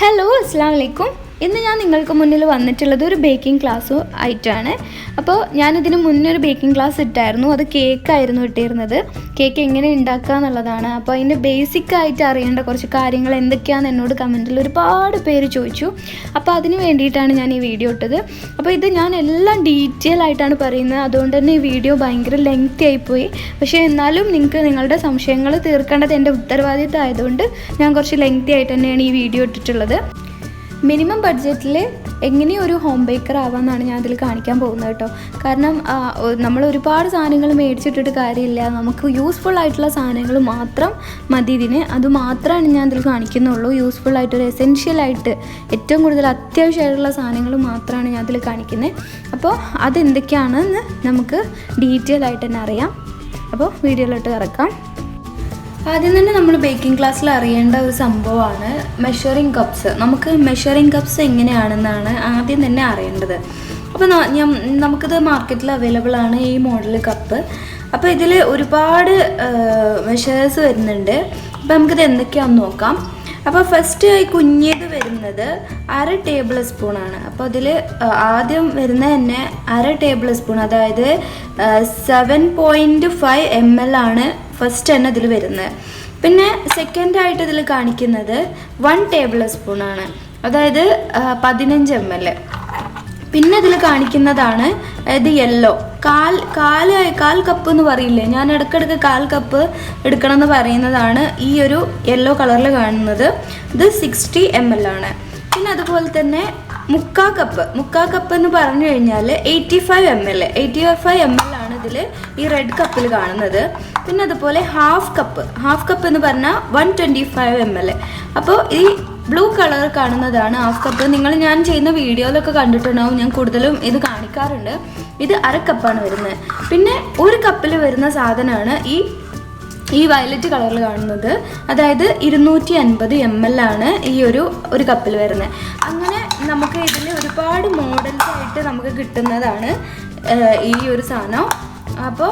Hello, അസ്സലാമു അലൈക്കും. ഇന്ന് ഞാൻ നിങ്ങൾക്ക് മുന്നിൽ വന്നിട്ടുള്ളത് ഒരു ബേക്കിംഗ് ക്ലാസ് ആയിട്ടാണ്. അപ്പോൾ ഞാനിതിന് മുന്നേ ഒരു ബേക്കിംഗ് ക്ലാസ് ഇട്ടായിരുന്നു. അത് കേക്കായിരുന്നു ഇട്ടിരുന്നത്. കേക്ക് എങ്ങനെ ഉണ്ടാക്കുക എന്നുള്ളതാണ്. അപ്പോൾ അതിൻ്റെ ബേസിക്കായിട്ട് അറിയേണ്ട കുറച്ച് കാര്യങ്ങൾ എന്തൊക്കെയാണെന്ന് എന്നോട് കമൻറ്റിൽ ഒരുപാട് പേര് ചോദിച്ചു. അപ്പോൾ അതിന് വേണ്ടിയിട്ടാണ് ഞാൻ ഈ വീഡിയോ ഇട്ടത്. അപ്പോൾ ഇത് ഞാൻ എല്ലാം ഡീറ്റെയിൽ ആയിട്ടാണ് പറയുന്നത്. അതുകൊണ്ട് തന്നെ ഈ വീഡിയോ ഭയങ്കര ലെങ്തി ആയിപ്പോയി. പക്ഷേ എന്നാലും നിങ്ങൾക്ക് നിങ്ങളുടെ സംശയങ്ങൾ തീർക്കേണ്ടത് എൻ്റെ ഉത്തരവാദിത്തം ആയതുകൊണ്ട് ഞാൻ കുറച്ച് ലെങ്തി ആയിട്ട് തന്നെയാണ് ഈ വീഡിയോ ഇട്ടിട്ടുള്ളത്. മിനിമം ബഡ്ജറ്റിൽ എങ്ങനെയും ഒരു ഹോം ബേക്കർ ആവാമെന്നാണ് ഞാൻ അതിൽ കാണിക്കാൻ പോകുന്നത് കേട്ടോ. കാരണം നമ്മൾ ഒരുപാട് സാധനങ്ങൾ മേടിച്ചിട്ടിട്ട് കാര്യമില്ല. നമുക്ക് യൂസ്ഫുൾ ആയിട്ടുള്ള സാധനങ്ങൾ മാത്രം മതി ഇതിന്. അത് മാത്രമാണ് ഞാൻ ഇതിൽ കാണിക്കുന്നുള്ളൂ. യൂസ്ഫുൾ ആയിട്ടൊരു എസെൻഷ്യലായിട്ട് ഏറ്റവും കൂടുതൽ അത്യാവശ്യമായിട്ടുള്ള സാധനങ്ങൾ മാത്രമാണ് ഞാൻ അതിൽ കാണിക്കുന്നത്. അപ്പോൾ അതെന്തൊക്കെയാണെന്ന് നമുക്ക് ഡീറ്റെയിൽ ആയിട്ട് തന്നെ അറിയാം. അപ്പോൾ വീഡിയോയിലോട്ട് കിടക്കാം. ആദ്യം തന്നെ നമ്മൾ ബേക്കിംഗ് ക്ലാസ്സിൽ അറിയേണ്ട ഒരു സംഭവമാണ് മെഷറിംഗ് കപ്സ്. നമുക്ക് മെഷറിംഗ് കപ്സ് എങ്ങനെയാണെന്നാണ് ആദ്യം തന്നെ അറിയേണ്ടത്. അപ്പോൾ നമുക്കിത് മാർക്കറ്റിൽ അവൈലബിൾ ആണ് ഈ മോഡൽ കപ്പ്. അപ്പോൾ ഇതിൽ ഒരുപാട് മെഷേഴ്സ് വരുന്നുണ്ട്. അപ്പോൾ നമുക്കിത് എന്തൊക്കെയാണെന്ന് നോക്കാം. അപ്പോൾ ഫസ്റ്റ് ഈ കുഞ്ഞത് വരുന്നത് 1/2 ടേബിൾ സ്പൂണാണ്. അപ്പോൾ അതിൽ ആദ്യം വരുന്ന തന്നെ 1/2 ടേബിൾ സ്പൂൺ, അതായത് 7.5 ml ആണ് ഫസ്റ്റ് തന്നെ ഇതിൽ വരുന്നത്. പിന്നെ സെക്കൻഡായിട്ട് ഇതിൽ കാണിക്കുന്നത് 1 ടേബിൾ സ്പൂണാണ്, അതായത് 15 ml. പിന്നെ ഇതിൽ കാണിക്കുന്നതാണ് അതായത് യെല്ലോ, കാൽ കപ്പ് എന്ന് പറയില്ലേ, ഞാൻ ഇടയ്ക്കിടയ്ക്ക് 1/4 കപ്പ് എടുക്കണം എന്ന് പറയുന്നതാണ് ഈ ഒരു യെല്ലോ കളറിൽ കാണുന്നത്. ഇത് 60 ml ആണ്. പിന്നെ അതുപോലെ തന്നെ 1/4 കപ്പ് എന്ന് പറഞ്ഞു കഴിഞ്ഞാൽ 85 ml ആണ് ഇതിൽ ഈ റെഡ് കപ്പിൽ കാണുന്നത്. പിന്നെ അതുപോലെ ഹാഫ് കപ്പ് എന്ന് പറഞ്ഞാൽ 125 ml. അപ്പോൾ ഈ ബ്ലൂ കളർ കാണുന്നതാണ് ഹാഫ് കപ്പ്. ഞാൻ ചെയ്യുന്ന വീഡിയോയിലൊക്കെ കണ്ടിട്ടുണ്ടാവും, ഞാൻ കൂടുതലും ഇത് കാണിക്കാറുണ്ട്. ഇത് 1/2 കപ്പാണ് വരുന്നത്. പിന്നെ 1 കപ്പിൽ വരുന്ന സാധനമാണ് ഈ വയലറ്റ് കളറിൽ കാണുന്നത്, അതായത് 250 ml ആണ് ഈ ഒരു കപ്പിൽ വരുന്നത്. അങ്ങനെ നമുക്ക് ഇതിൽ ഒരുപാട് മോഡൽസ് ആയിട്ട് നമുക്ക് കിട്ടുന്നതാണ് ഈ ഒരു സാധനം. അപ്പോൾ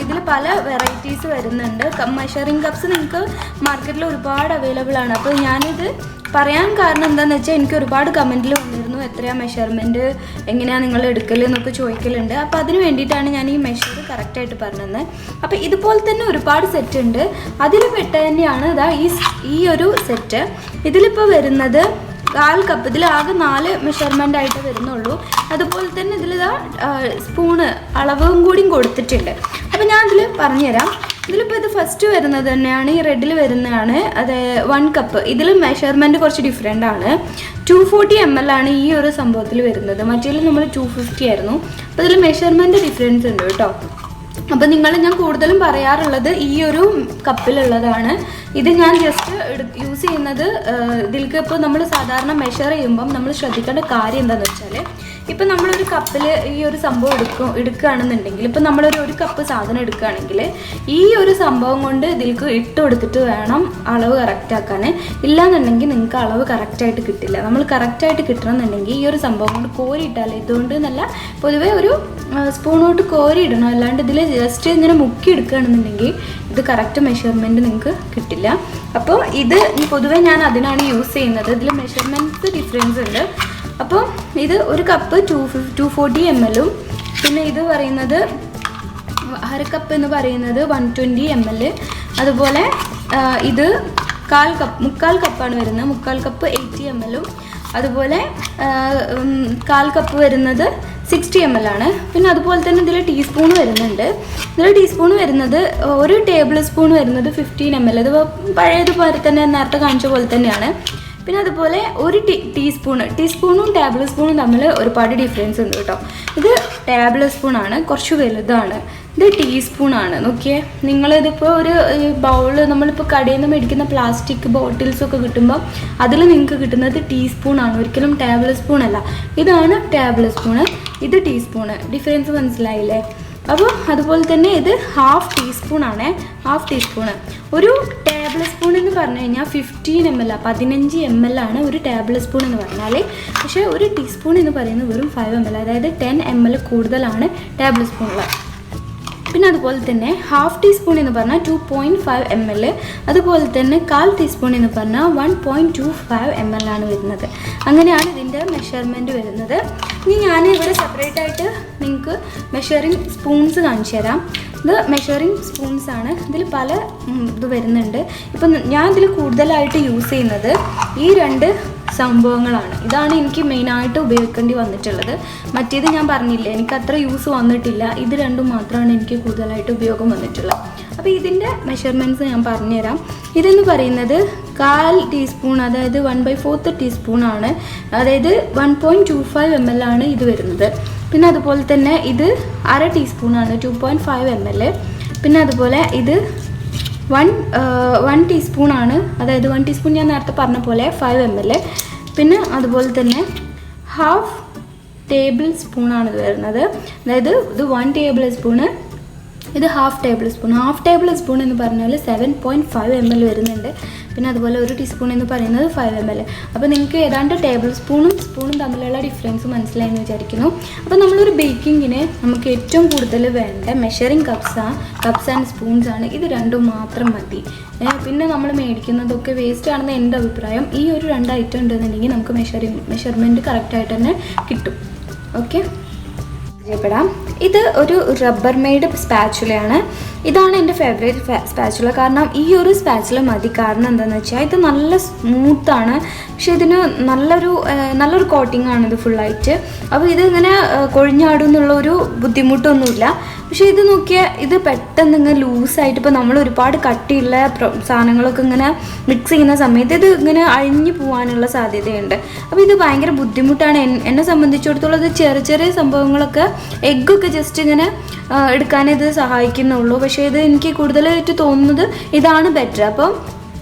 ഇതിൽ പല വെറൈറ്റീസ് വരുന്നുണ്ട്. മെഷറിംഗ് കപ്സ് നിങ്ങൾക്ക് മാർക്കറ്റിൽ ഒരുപാട് അവൈലബിൾ ആണ്. അപ്പോൾ ഞാനിത് പറയാൻ കാരണം എന്താണെന്ന് വെച്ചാൽ എനിക്ക് ഒരുപാട് കമൻറ്റിൽ വന്നിരുന്നു, എത്രയാണ് മെഷർമെൻറ്റ്, എങ്ങനെയാണ് നിങ്ങൾ എടുക്കൽ എന്നൊക്കെ ചോദിക്കലുണ്ട്. അപ്പോൾ അതിന് വേണ്ടിയിട്ടാണ് ഞാൻ ഈ മെഷർ കറക്റ്റായിട്ട് പറഞ്ഞത്. അപ്പോൾ ഇതുപോലെ തന്നെ ഒരുപാട് സെറ്റ് ഉണ്ട്. അതിൽ പെട്ട തന്നെയാണ് ഈ ഒരു സെറ്റ്. ഇതിലിപ്പോൾ വരുന്നത് 1/4 കപ്പ്. ഇതിൽ ആകെ 4 മെഷർമെൻ്റ് ആയിട്ട് വരുന്നുള്ളൂ. അതുപോലെ തന്നെ ഇതിൽ സ്പൂണ് അളവും കൂടിയും കൊടുത്തിട്ടുണ്ട്. അപ്പോൾ ഞാൻ ഇതിൽ പറഞ്ഞുതരാം. ഇതിലിപ്പോൾ ഇത് ഫസ്റ്റ് വരുന്നത് തന്നെയാണ് ഈ റെഡിൽ വരുന്നതാണ്, അത് 1 കപ്പ്. ഇതിൽ മെഷർമെൻറ്റ് കുറച്ച് ഡിഫറെൻ്റ് ആണ്. 240 ml ആണ് ഈ ഒരു സംഭവത്തിൽ വരുന്നത്. മറ്റേതിൽ നമ്മൾ 250 ആയിരുന്നു. അപ്പോൾ ഇതിൽ മെഷർമെൻറ്റ് ഡിഫറൻസ് ഉണ്ട് കേട്ടോ. അപ്പോൾ ഞാൻ കൂടുതലും പറയാറുള്ളത് ഈ ഒരു കപ്പിലുള്ളതാണ്. ഇത് ഞാൻ ജസ്റ്റ് യൂസ് ചെയ്യുന്നത് ഇതിലേക്ക്. ഇപ്പോൾ നമ്മൾ സാധാരണ മെഷർ ചെയ്യുമ്പം നമ്മൾ ശ്രദ്ധിക്കേണ്ട കാര്യം എന്താണെന്ന് വെച്ചാൽ, ഇപ്പം നമ്മളൊരു കപ്പിൽ ഈ ഒരു സംഭവം എടുക്കുകയാണെന്നുണ്ടെങ്കിൽ, ഇപ്പം ഒരു കപ്പ് സാധനം എടുക്കുകയാണെങ്കിൽ ഈ ഒരു സംഭവം കൊണ്ട് ഇതിലേക്ക് ഇട്ട് കൊടുത്തിട്ട് വേണം അളവ് കറക്റ്റാക്കാൻ. ഇല്ലാന്നുണ്ടെങ്കിൽ നിങ്ങൾക്ക് അളവ് കറക്റ്റായിട്ട് കിട്ടില്ല. നമ്മൾ കറക്റ്റായിട്ട് കിട്ടണമെന്നുണ്ടെങ്കിൽ ഈ ഒരു സംഭവം കൊണ്ട് കോരി ഇട്ടാൽ, ഇതുകൊണ്ട് നല്ല പൊതുവേ ഒരു സ്പൂണോട്ട് കോരി ഇടണം. അല്ലാണ്ട് ഇതിൽ ജസ്റ്റ് ഇങ്ങനെ മുക്കി എടുക്കുകയാണെന്നുണ്ടെങ്കിൽ ഇത് കറക്റ്റ് മെഷർമെൻറ്റ് നിങ്ങൾക്ക് കിട്ടില്ല. അപ്പോൾ ഇത് പൊതുവേ ഞാൻ അതിനാണ് യൂസ് ചെയ്യുന്നത്. ഇതിൽ മെഷർമെൻറ്റ്സ് ഡിഫറൻസ് ഉണ്ട്. അപ്പോൾ ഇത് 1 കപ്പ് 240 ml. പിന്നെ ഇത് പറയുന്നത് 1/2 കപ്പ് എന്ന് പറയുന്നത് 120 ml. അതുപോലെ ഇത് 1/4 കപ്പാണ് വരുന്നത്. 1/4 കപ്പ് 80 ml. അതുപോലെ 1/4 കപ്പ് വരുന്നത് 60 ml ആണ്. പിന്നെ അതുപോലെ തന്നെ ഇതിൽ ടീസ്പൂൺ വരുന്നുണ്ട്. ഇതിൽ ടീസ്പൂൺ വരുന്നത് 1 ടേബിൾ സ്പൂൺ വരുന്നത് 15 ml. ഇത് പഴയതുപോലെ തന്നെ നേരത്തെ കാണിച്ച പോലെ തന്നെയാണ്. പിന്നെ അതുപോലെ 1 ടീസ്പൂണും ടേബിൾ സ്പൂണും തമ്മിൽ ഒരുപാട് ഡിഫറൻസ് ഉണ്ട് കേട്ടോ. ഇത് ടേബിൾ സ്പൂണാണ്, കുറച്ച് വലുതാണ്. ഇത് ടീസ്പൂണാണ്. നോക്കിയേ, നിങ്ങളിതിപ്പോൾ ഒരു ബൗള്, നമ്മളിപ്പോൾ കടയിൽ നിന്ന് മേടിക്കുന്ന പ്ലാസ്റ്റിക് ബോട്ടിൽസൊക്കെ കിട്ടുമ്പോൾ അതിൽ നിങ്ങൾക്ക് കിട്ടുന്നത് ടീസ്പൂണാണ്, ഒരിക്കലും ടേബിൾ സ്പൂൺ അല്ല. ഇതാണ് ടേബിൾ സ്പൂണ്, ഇത് ടീസ്പൂണ്. ഡിഫറൻസ് മനസ്സിലായില്ലേ? അപ്പോൾ അതുപോലെ തന്നെ ഇത് 1/2 ടീസ്പൂണാണ്. 1/2 ടീസ്പൂണ്. ഒരു ടേബിൾ സ്പൂൺ എന്ന് പറഞ്ഞു കഴിഞ്ഞാൽ 15 ml, 15 ml ആണ് ഒരു ടേബിൾ സ്പൂൺ എന്ന് പറഞ്ഞാൽ. പക്ഷേ ഒരു ടീസ്പൂൺ എന്ന് പറയുന്നത് വെറും 5 ml, അതായത് 10 ml കൂടുതലാണ് ടേബിൾ സ്പൂണുള്ളത്. പിന്നെ അതുപോലെ തന്നെ 1/2 ടീസ്പൂൺ എന്ന് പറഞ്ഞാൽ 2.5 ml, അതുപോലെ തന്നെ 1/4 ടീസ്പൂൺ എന്ന് പറഞ്ഞാൽ 1.25 ml ആണ് വരുന്നത്. അങ്ങനെയാണ് ഇതിൻ്റെ മെഷർമെൻറ്റ് വരുന്നത്. ഇനി ഞാൻ ഇവിടെ സെപ്പറേറ്റ് ആയിട്ട് നിങ്ങൾക്ക് മെഷറിങ് സ്പൂൺസ് കാണിച്ചു തരാം. ഇത് മെഷറിങ് സ്പൂൺസ് ആണ്. ഇതിൽ പല ഇത് വരുന്നുണ്ട്. ഇപ്പം ഞാൻ ഇതിൽ കൂടുതലായിട്ട് യൂസ് ചെയ്യുന്നത് ഈ 2 സംഭവങ്ങളാണ്. ഇതാണ് എനിക്ക് മെയിനായിട്ട് ഉപയോഗിക്കേണ്ടി വന്നിട്ടുള്ളത്. മറ്റേത് ഞാൻ പറഞ്ഞില്ലേ, എനിക്ക് അത്ര യൂസ് വന്നിട്ടില്ല. ഇത് 2 മാത്രമാണ് എനിക്ക് കൂടുതലായിട്ട് ഉപയോഗം വന്നിട്ടുള്ളത്. അപ്പോൾ ഇതിൻ്റെ മെഷർമെൻറ്റ്സ് ഞാൻ പറഞ്ഞുതരാം. ഇതെന്ന് പറയുന്നത് 1/4 ടീസ്പൂൺ, അതായത് 1/4 ടീസ്പൂണാണ്. അതായത് 1.25 ml ആണ് ഇത് വരുന്നത്. പിന്നെ അതുപോലെ തന്നെ ഇത് 1/2 ടീസ്പൂണാണ്, 2.5 ml. പിന്നെ അതുപോലെ ഇത് 1 ടീസ്പൂണാണ്, അതായത് 1 ടീസ്പൂൺ ഞാൻ നേരത്തെ പറഞ്ഞ പോലെ 5 ml. പിന്നെ അതുപോലെ തന്നെ 1/2 ടേബിൾ സ്പൂണാണ് ഇത് വരുന്നത്. അതായത് ഇത് 1 ടേബിൾ സ്പൂണ്, ഇത് 1/2 ടേബിൾ സ്പൂൺ. 1/2 ടേബിൾ സ്പൂൺ എന്ന് പറഞ്ഞാൽ 7.5 ml വരുന്നുണ്ട്. പിന്നെ അതുപോലെ 1 ടീസ്പൂൺ എന്ന് പറയുന്നത് 5 ml. അപ്പോൾ നിങ്ങൾക്ക് ഏതാണ്ട് ടേബിൾ സ്പൂണും തമ്മിലുള്ള ഡിഫറൻസ് മനസ്സിലായെന്ന് വിചാരിക്കുന്നു. അപ്പോൾ നമ്മളൊരു ബേക്കിങ്ങിന് നമുക്ക് ഏറ്റവും കൂടുതൽ വേണ്ട മെഷറിങ് കപ്സ് ആൻഡ് സ്പൂൺസ് ആണ്. ഇത് 2 മാത്രം മതി. പിന്നെ നമ്മൾ മേടിക്കുന്നതൊക്കെ വേസ്റ്റ് ആണെന്ന് എൻ്റെ അഭിപ്രായം. ഈ ഒരു 2 ഐറ്റം ഉണ്ടെന്നുണ്ടെങ്കിൽ നമുക്ക് മെഷർമെൻറ്റ് കറക്റ്റായിട്ട് തന്നെ കിട്ടും. ഓക്കെ, പരിചയപ്പെടാം. ഇത് ഒരു റബ്ബർ മെയ്ഡ് സ്പാച്ചുലയാണ്. ഇതാണ് എൻ്റെ ഫേവറേറ്റ് സ്പാച്ചുല. കാരണം ഈ ഒരു സ്പാച്ചുല മതി. കാരണം എന്താണെന്ന് വെച്ചാൽ ഇത് നല്ല സ്മൂത്താണ്, പക്ഷേ ഇതിന് നല്ലൊരു കോട്ടിംഗ് ആണ് ഇത് ഫുള്ളായിട്ട്. അപ്പോൾ ഇതിങ്ങനെ കൊഴിഞ്ഞാടും എന്നുള്ളൊരു ബുദ്ധിമുട്ടൊന്നുമില്ല. പക്ഷേ ഇത് നോക്കിയാൽ ഇത് പെട്ടെന്ന് ഇങ്ങനെ ലൂസായിട്ട്, ഇപ്പോൾ നമ്മൾ ഒരുപാട് കട്ടിയുള്ള സാധനങ്ങളൊക്കെ ഇങ്ങനെ മിക്സ് ചെയ്യുന്ന സമയത്ത് ഇത് ഇങ്ങനെ അഴിഞ്ഞു പോകാനുള്ള സാധ്യതയുണ്ട്. അപ്പോൾ ഇത് ഭയങ്കര ബുദ്ധിമുട്ടാണ്. എന്നെ സംബന്ധിച്ചിടത്തോളം ഇത് ചെറിയ സംഭവങ്ങളൊക്കെ, എഗ്ഗൊക്കെ ജസ്റ്റ് ഇങ്ങനെ എടുക്കാൻ ഇത് സഹായിക്കുന്നുള്ളൂ. പക്ഷേ ഇത് എനിക്ക് കൂടുതലായിട്ട് തോന്നുന്നത് ഇതാണ് ബെറ്റർ. അപ്പം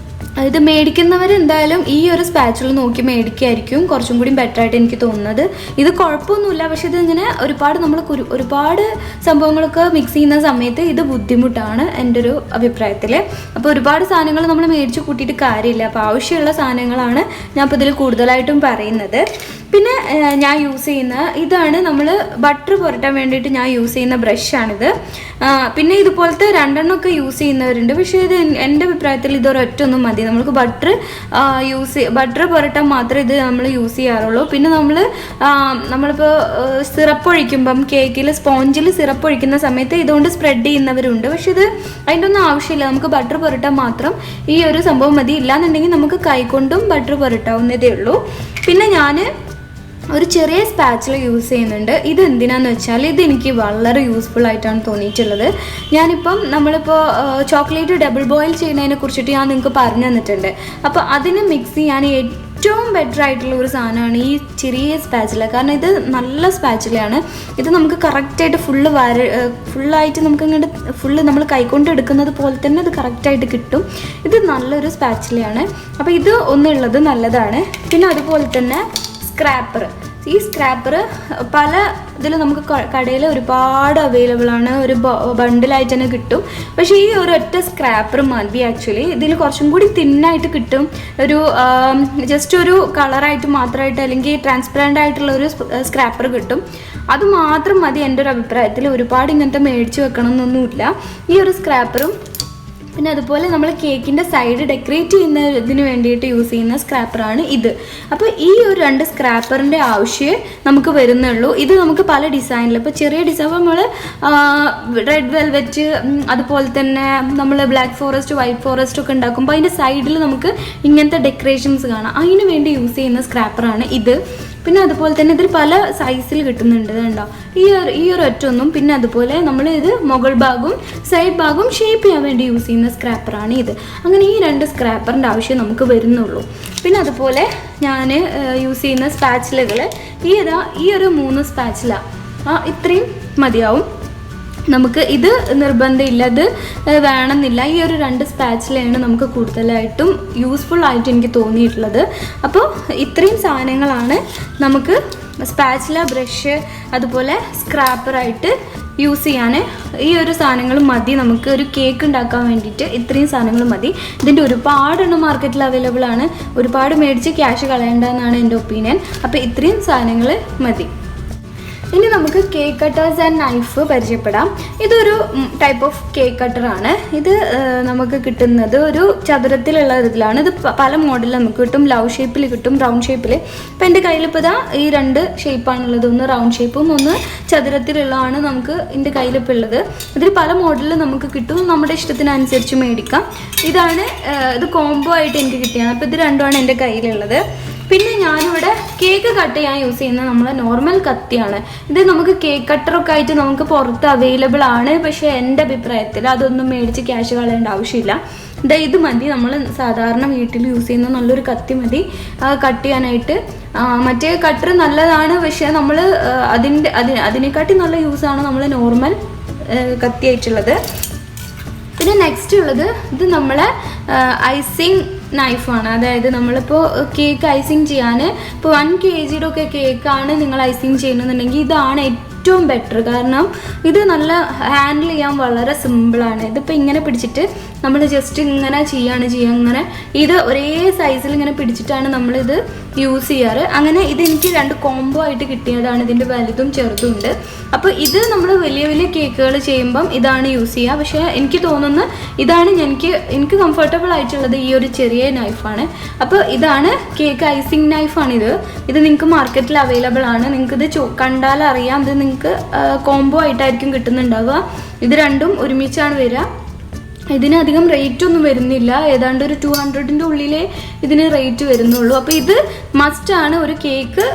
ഇത് മേടിക്കുന്നവരെന്തായാലും ഈ ഒരു സ്പാച്ചുല നോക്കി മേടിക്കുകയായിരിക്കും കുറച്ചും കൂടി ബെറ്റർ ആയിട്ട് എനിക്ക് തോന്നുന്നത്. ഇത് കുഴപ്പമൊന്നുമില്ല, പക്ഷെ ഇതിങ്ങനെ ഒരുപാട് സംഭവങ്ങളൊക്കെ മിക്സ് ചെയ്യുന്ന സമയത്ത് ഇത് ബുദ്ധിമുട്ടാണ് എൻ്റെ ഒരു അഭിപ്രായത്തിൽ. അപ്പോൾ ഒരുപാട് സാധനങ്ങൾ നമ്മൾ മേടിച്ച് കൂട്ടിയിട്ട് കാര്യമില്ല. അപ്പോൾ ആവശ്യമുള്ള സാധനങ്ങളാണ് ഞാൻ ഇപ്പോൾ ഇതിൽ കൂടുതലായിട്ടും പറയുന്നത്. പിന്നെ ഞാൻ യൂസ് ചെയ്യുന്ന ഇതാണ്, നമ്മൾ ബട്ടർ പുരട്ടാൻ വേണ്ടിയിട്ട് ഞാൻ യൂസ് ചെയ്യുന്ന ബ്രഷാണിത്. പിന്നെ ഇതുപോലത്തെ 2 ഒക്കെ യൂസ് ചെയ്യുന്നവരുണ്ട്. പക്ഷേ ഇത് എൻ്റെ അഭിപ്രായത്തിൽ ഇതൊരൊറ്റൊന്നും മതി. നമുക്ക് ബട്ടർ പുരട്ടാൻ മാത്രമേ ഇത് നമ്മൾ യൂസ് ചെയ്യാറുള്ളൂ. പിന്നെ നമ്മളിപ്പോൾ സിറപ്പ് ഒഴിക്കുമ്പം, കേക്കിൽ സ്പോഞ്ചിൽ സിറപ്പ് ഒഴിക്കുന്ന സമയത്ത് ഇതുകൊണ്ട് സ്പ്രെഡ് ചെയ്യുന്നവരുണ്ട്. പക്ഷെ ഇത് അതിൻ്റെ ഒന്നും ആവശ്യമില്ല. നമുക്ക് ബട്ടർ പുരട്ടാൻ മാത്രം ഈ ഒരു സംഭവം മതി. ഇല്ലാന്നുണ്ടെങ്കിൽ നമുക്ക് കൈകൊണ്ടും ബട്ടർ പുരട്ടാവുന്നതേ ഉള്ളൂ. പിന്നെ ഞാൻ ഒരു ചെറിയ സ്പാച്ചുല യൂസ് ചെയ്യുന്നുണ്ട്. ഇത് എന്തിനാന്ന് വെച്ചാൽ ഇതെനിക്ക് വളരെ യൂസ്ഫുൾ ആയിട്ടാണ് തോന്നിയിട്ടുള്ളത്. നമ്മളിപ്പോൾ ചോക്ലേറ്റ് ഡബിൾ ബോയിൽ ചെയ്യുന്നതിനെ കുറിച്ചിട്ട് ഞാൻ നിങ്ങൾക്ക് പറഞ്ഞു തന്നിട്ടുണ്ട്. അപ്പോൾ അതിന് മിക്സ് ചെയ്യാൻ ഏറ്റവും ബെറ്റർ ആയിട്ടുള്ള ഒരു സാധനമാണ് ഈ ചെറിയ സ്പാച്ചുല. കാരണം ഇത് നല്ല സ്പാച്ചുലയാണ്. ഇത് നമുക്ക് കറക്റ്റായിട്ട് ഫുള്ളായിട്ട് നമുക്ക് ഇങ്ങോട്ട് നമ്മൾ കൈകൊണ്ട് എടുക്കുന്നത് പോലെ തന്നെ ഇത് കറക്റ്റായിട്ട് കിട്ടും. ഇത് നല്ലൊരു സ്പാച്ചുലയാണ്. അപ്പോൾ ഇത് ഒന്നുള്ളത് നല്ലതാണ്. പിന്നെ അതുപോലെ തന്നെ ഈ സ്ക്രാപ്പർ പല ഇതിൽ നമുക്ക് കടയിൽ ഒരുപാട് അവൈലബിൾ ആണ്. ഒരു ബണ്ടിലായിട്ട് തന്നെ കിട്ടും. പക്ഷേ ഈ ഒരൊറ്റ സ്ക്രാപ്പർ മതി ആക്ച്വലി. ഇതിൽ കുറച്ചും കൂടി തിന്നായിട്ട് കിട്ടും. ജസ്റ്റ് ഒരു കളറായിട്ട് മാത്രമായിട്ട്, അല്ലെങ്കിൽ ട്രാൻസ്പെറൻ്റ് ആയിട്ടുള്ള ഒരു സ്ക്രാപ്പർ കിട്ടും. അത് മാത്രം മതി എൻ്റെ ഒരു അഭിപ്രായത്തിൽ. ഒരുപാട് ഇങ്ങനത്തെ മേടിച്ച് വെക്കണം എന്നൊന്നുമില്ല. ഈ ഒരു സ്ക്രാപ്പറും പിന്നെ അതുപോലെ നമ്മൾ കേക്കിൻ്റെ സൈഡ് ഡെക്കറേറ്റ് ചെയ്യുന്നതിന് വേണ്ടിയിട്ട് യൂസ് ചെയ്യുന്ന സ്ക്രാപ്പറാണ് ഇത്. അപ്പോൾ ഈ ഒരു 2 സ്ക്രാപ്പറിൻ്റെ ആവശ്യമേ നമുക്ക് വരുന്നുള്ളൂ. ഇത് നമുക്ക് പല ഡിസൈനിൽ, ഇപ്പോൾ ചെറിയ ഡിസൈൻ നമ്മൾ റെഡ് വെൽവെറ്റ്, അതുപോലെ തന്നെ നമ്മൾ ബ്ലാക്ക് ഫോറസ്റ്റ്, വൈറ്റ് ഫോറസ്റ്റ് ഒക്കെ ഉണ്ടാക്കുമ്പോൾ അതിൻ്റെ സൈഡിൽ നമുക്ക് ഇങ്ങനത്തെ ഡെക്കറേഷൻസ് കാണാം. അതിന് വേണ്ടി യൂസ് ചെയ്യുന്ന സ്ക്രാപ്പറാണ് ഇത്. പിന്നെ അതുപോലെ തന്നെ ഇതിൽ പല സൈസിൽ കിട്ടുന്നുണ്ട്. കണ്ടോ, ഈ ഒരു ഒറ്റൊന്നും. പിന്നെ അതുപോലെ നമ്മൾ ഇത് മുകൾ ഭാഗവും സൈഡ് ഭാഗവും ഷേപ്പ് ചെയ്യാൻ വേണ്ടി യൂസ് ചെയ്യുന്ന സ്ക്രാപ്പറാണ് ഇത്. അങ്ങനെ ഈ 2 സ്ക്രാപ്പറിൻ്റെ ആവശ്യം നമുക്ക് വരുന്നുള്ളൂ. പിന്നെ അതുപോലെ ഞാൻ യൂസ് ചെയ്യുന്ന സ്പാച്ചുലകൾ ഈ ഒരു 3 സ്പാച്ചുല ഇത്രയും മതിയാവും നമുക്ക്. ഇത് നിർബന്ധമില്ല, ഇത് വേണമെന്നില്ല. ഈ ഒരു 2 സ്പാച്ചുലയാണ് നമുക്ക് കൂടുതലായിട്ടും യൂസ്ഫുൾ ആയിട്ട് എനിക്ക് തോന്നിയിട്ടുള്ളത്. അപ്പോൾ ഇത്രയും സാധനങ്ങളാണ് നമുക്ക് സ്പാച്ചുല, ബ്രഷ്, അതുപോലെ സ്ക്രാപ്പറായിട്ട് യൂസ് ചെയ്യാൻ. ഈ ഒരു സാധനങ്ങൾ മതി നമുക്ക് ഒരു കേക്ക് ഉണ്ടാക്കാൻ വേണ്ടിയിട്ട്. ഇത്രയും സാധനങ്ങൾ മതി. ഇതിൻ്റെ ഒരുപാടെണ്ണം മാർക്കറ്റിൽ അവൈലബിൾ ആണ്. ഒരുപാട് മേടിച്ച് ക്യാഷ് കളയേണ്ടതെന്നാണ് എൻ്റെ ഒപ്പീനിയൻ. അപ്പോൾ ഇത്രയും സാധനങ്ങൾ മതി. ഇനി നമുക്ക് കേക്ക് കട്ടേഴ്സ് ആൻഡ് നൈഫ് പരിചയപ്പെടാം. ഇതൊരു ടൈപ്പ് ഓഫ് കേക്ക് കട്ടറാണ്. ഇത് നമുക്ക് കിട്ടുന്നത് ഒരു ചതുരത്തിലുള്ള ഇതിലാണ്. ഇത് പല മോഡലിൽ നമുക്ക് കിട്ടും. ലവ് ഷേപ്പിൽ കിട്ടും, റൗണ്ട് ഷേപ്പിൽ. ഇപ്പം എൻ്റെ കയ്യിലിപ്പോൾ ഇതാ ഈ 2 ഷേപ്പാണുള്ളത്. ഒന്ന് റൗണ്ട് ഷേപ്പും ഒന്ന് ചതുരത്തിലുള്ളതാണ് നമുക്ക് എൻ്റെ കയ്യിലിപ്പോൾ ഉള്ളത്. ഇതിൽ പല മോഡലിൽ നമുക്ക് കിട്ടും. നമ്മുടെ ഇഷ്ടത്തിനനുസരിച്ച് മേടിക്കാം. ഇത് കോംബോ ആയിട്ട് എനിക്ക് കിട്ടിയാണ്. അപ്പോൾ ഇത് രണ്ടുമാണ് എൻ്റെ കയ്യിലുള്ളത്. പിന്നെ ഞാനിവിടെ കേക്ക് കട്ട് ചെയ്യാൻ യൂസ് ചെയ്യുന്ന നമ്മളെ നോർമൽ കത്തിയാണ്. ഇത് നമുക്ക് കേക്ക് കട്ടറൊക്കെ ആയിട്ട് നമുക്ക് പുറത്ത് അവൈലബിൾ ആണ്. പക്ഷേ എൻ്റെ അഭിപ്രായത്തിൽ അതൊന്നും മേടിച്ച് ക്യാഷ് കളയേണ്ട ആവശ്യമില്ല. ഇത് മതി. നമ്മൾ സാധാരണ വീട്ടിൽ യൂസ് ചെയ്യുന്ന നല്ലൊരു കത്തി മതി കട്ട് ചെയ്യാനായിട്ട്. മറ്റേ കട്ടർ നല്ലതാണ്, പക്ഷേ നമ്മൾ അതിനെക്കാട്ടി നല്ല യൂസാണ് നമ്മൾ നോർമൽ കത്തി ആയിട്ടുള്ളത്. പിന്നെ നെക്സ്റ്റ് ഉള്ളത് ഇത് നമ്മളെ ഐസിങ് നൈഫാണ്. അതായത് നമ്മളിപ്പോൾ കേക്ക് ഐസിങ് ചെയ്യാൻ ഇപ്പോൾ 1 kg ഒക്കെ കേക്കാണ് നിങ്ങൾ ഐസിങ് ചെയ്യുന്നുണ്ടെങ്കിൽ ഇതാണ് ഏറ്റവും ബെറ്റർ. കാരണം ഇത് നല്ല ഹാൻഡിൽ ചെയ്യാൻ വളരെ സിമ്പിളാണ്. ഇതിപ്പോൾ ഇങ്ങനെ പിടിച്ചിട്ട് നമ്മൾ ജസ്റ്റ് ഇങ്ങനെ ചെയ്യുക. ഇങ്ങനെ ഇത് ഒരേ സൈസിൽ ഇങ്ങനെ പിടിച്ചിട്ടാണ് നമ്മളിത് യൂസ് ചെയ്യാറ്. അങ്ങനെ ഇതെനിക്ക് 2 കോംബോ ആയിട്ട് കിട്ടിയതാണ്. ഇതിൻ്റെ വലുതും ചെറുതും ഉണ്ട്. അപ്പോൾ ഇത് നമ്മൾ വലിയ വലിയ കേക്കുകൾ ചെയ്യുമ്പം ഇതാണ് യൂസ് ചെയ്യുക. പക്ഷേ എനിക്ക് തോന്നുന്നു ഇതാണ് എനിക്ക് കംഫർട്ടബിൾ ആയിട്ടുള്ളത് ഈ ഒരു ചെറിയ നൈഫാണ്. അപ്പോൾ ഇതാണ് കേക്ക് ഐസിങ് നൈഫാണിത്. ഇത് നിങ്ങൾക്ക് മാർക്കറ്റിൽ അവൈലബിൾ ആണ്. നിങ്ങൾക്കിത് കണ്ടാൽ അറിയാം. ഇത് നിങ്ങൾക്ക് കോംബോ ആയിട്ടായിരിക്കും കിട്ടുന്നുണ്ടാവുക. ഇത് രണ്ടും ഒരുമിച്ചാണ് വരിക. ഇതിനധികം റേറ്റ് ഒന്നും വരുന്നില്ല. ഏതാണ്ട് ഒരു 200ൻ്റെ ഉള്ളിലേ ഇതിന് റേറ്റ് വരുന്നുള്ളൂ. അപ്പോൾ ഇത് മസ്റ്റാണ്. ഒരു കേക്ക്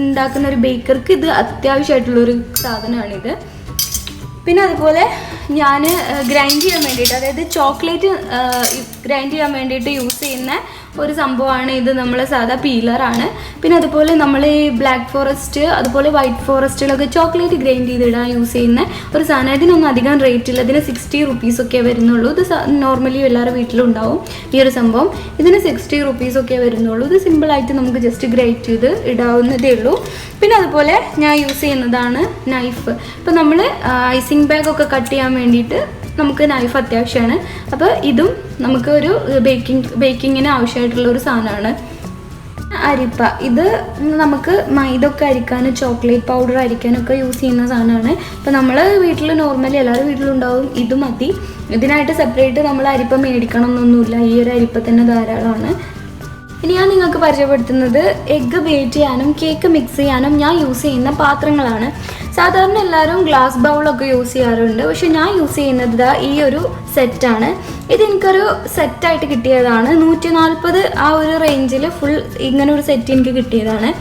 ഉണ്ടാക്കുന്ന ഒരു ബേക്കർക്ക് ഇത് അത്യാവശ്യമായിട്ടുള്ളൊരു സാധനമാണിത്. പിന്നെ അതുപോലെ ഞാൻ ഗ്രൈൻഡ് ചെയ്യാൻ വേണ്ടിയിട്ട്, അതായത് ചോക്ലേറ്റ് ഗ്രൈൻഡ് ചെയ്യാൻ വേണ്ടിയിട്ട് യൂസ് ചെയ്യുന്ന ഒരു സംഭവമാണ് ഇത്. നമ്മൾ സാധാ പീലറാണ്. പിന്നെ അതുപോലെ നമ്മൾ ഈ ബ്ലാക്ക് ഫോറസ്റ്റ് അതുപോലെ വൈറ്റ് ഫോറസ്റ്റിലൊക്കെ ചോക്ലേറ്റ് ഗ്രൈൻഡ് ചെയ്തിടാൻ യൂസ് ചെയ്യുന്ന ഒരു സാധനം. ഇതിനൊന്നും അധികം റേറ്റ് ഇല്ല. ഇതിന് 60 rupees വരുന്നുള്ളൂ. ഇത് നോർമലി എല്ലാവരുടെ വീട്ടിലും ഉണ്ടാവും ഈ ഒരു സംഭവം. ഇതിന് 60 rupees വരുന്നുള്ളൂ. ഇത് സിമ്പിളായിട്ട് നമുക്ക് ജസ്റ്റ് ഗ്രൈൻഡ് ചെയ്ത് ഇടാവുന്നതേ ഉള്ളൂ. പിന്നെ അതുപോലെ ഞാൻ യൂസ് ചെയ്യുന്നതാണ് നൈഫ്. ഇപ്പം നമ്മൾ ഐസിങ് ബാഗൊക്കെ കട്ട് ചെയ്യാൻ വേണ്ടിയിട്ട് നമുക്ക് നൈഫ് അത്യാവശ്യമാണ്. അപ്പോൾ ഇതും നമുക്ക് ഒരു ബേക്കിങ്ങിന് ആവശ്യമായിട്ടുള്ള ഒരു സാധനമാണ്. അരിപ്പ, ഇത് നമുക്ക് മൈദൊക്കെ അരിക്കാനും ചോക്ലേറ്റ് പൗഡർ അരിക്കാനൊക്കെ യൂസ് ചെയ്യുന്ന സാധനമാണ്. അപ്പോൾ നമ്മൾ വീട്ടിൽ നോർമലി എല്ലാവരും വീട്ടിലുണ്ടാവും. ഇത് മതി. ഇതിനായിട്ട് സെപ്പറേറ്റ് നമ്മൾ അരിപ്പ മേടിക്കണം എന്നൊന്നുമില്ല. ഈ ഒരു അരിപ്പ തന്നെ ധാരാളമാണ്. ഇനി ഞാൻ നിങ്ങൾക്ക് പരിചയപ്പെടുത്തുന്നത് എഗ്ഗ് ബേറ്റ് ചെയ്യാനും കേക്ക് മിക്സ് ചെയ്യാനും ഞാൻ യൂസ് ചെയ്യുന്ന പാത്രങ്ങളാണ്. സാധാരണ എല്ലാവരും ഗ്ലാസ് ബൗളൊക്കെ യൂസ് ചെയ്യാറുണ്ട്. പക്ഷെ ഞാൻ യൂസ് ചെയ്യുന്നത് ഈ ഒരു സെറ്റാണ്. ഇതെനിക്കൊരു സെറ്റായിട്ട് കിട്ടിയതാണ്. 140 ആ ഒരു റേഞ്ചിൽ ഫുൾ ഇങ്ങനെ ഒരു സെറ്റ് എനിക്ക് കിട്ടിയതാണ്.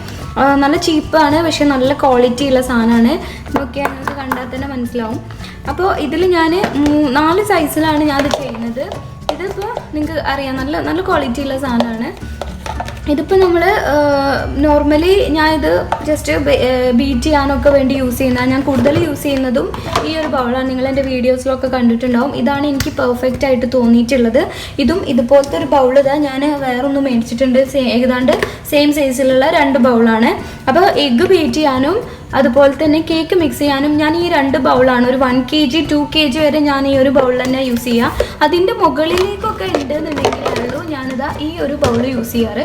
നല്ല ചീപ്പാണ്, പക്ഷെ നല്ല ക്വാളിറ്റി ഉള്ള സാധനമാണ്. നോക്കിയാൽ നിങ്ങൾക്ക് കണ്ടാൽ തന്നെ മനസ്സിലാവും. അപ്പോൾ ഇതിൽ ഞാൻ 4 സൈസിലാണ് ഞാനത് ചെയ്യുന്നത്. ഇതിപ്പോൾ നിങ്ങൾക്ക് അറിയാം, നല്ല ക്വാളിറ്റി ഉള്ള സാധനമാണ്. ഇതിപ്പോൾ നമ്മൾ നോർമലി ഞാനിത് ജസ്റ്റ് ബീറ്റ് ചെയ്യാനൊക്കെ വേണ്ടി യൂസ് ചെയ്യുന്നതാണ്. ഞാൻ കൂടുതൽ യൂസ് ചെയ്യുന്നതും ഈ ഒരു ബൗളാണ്. നിങ്ങൾ എൻ്റെ വീഡിയോസിലൊക്കെ കണ്ടിട്ടുണ്ടാവും. ഇതാണ് എനിക്ക് പെർഫെക്റ്റ് ആയിട്ട് തോന്നിയിട്ടുള്ളത്. ഇതും ഇതുപോലത്തെ ഒരു ബൗൾ ഞാൻ വേറൊന്നും മേടിച്ചിട്ടുണ്ട്. ഏതാണ്ട് സെയിം സൈസിലുള്ള 2 ബൗളാണ്. അപ്പോൾ എഗ്ഗ് ബീറ്റ് ചെയ്യാനും അതുപോലെ തന്നെ കേക്ക് മിക്സ് ചെയ്യാനും ഞാൻ ഈ 2 ബൗളാണ്. ഒരു 1 kg 2 kg വരെ ഞാൻ ഈ ഒരു ബൗൾ തന്നെ യൂസ് ചെയ്യുക. അതിൻ്റെ മുകളിലേക്കൊക്കെ ഉണ്ടെന്നുണ്ടെങ്കിലുള്ളൂ ഞാനിതാ ഈ ഒരു ബൗൾ യൂസ് ചെയ്യാറ്.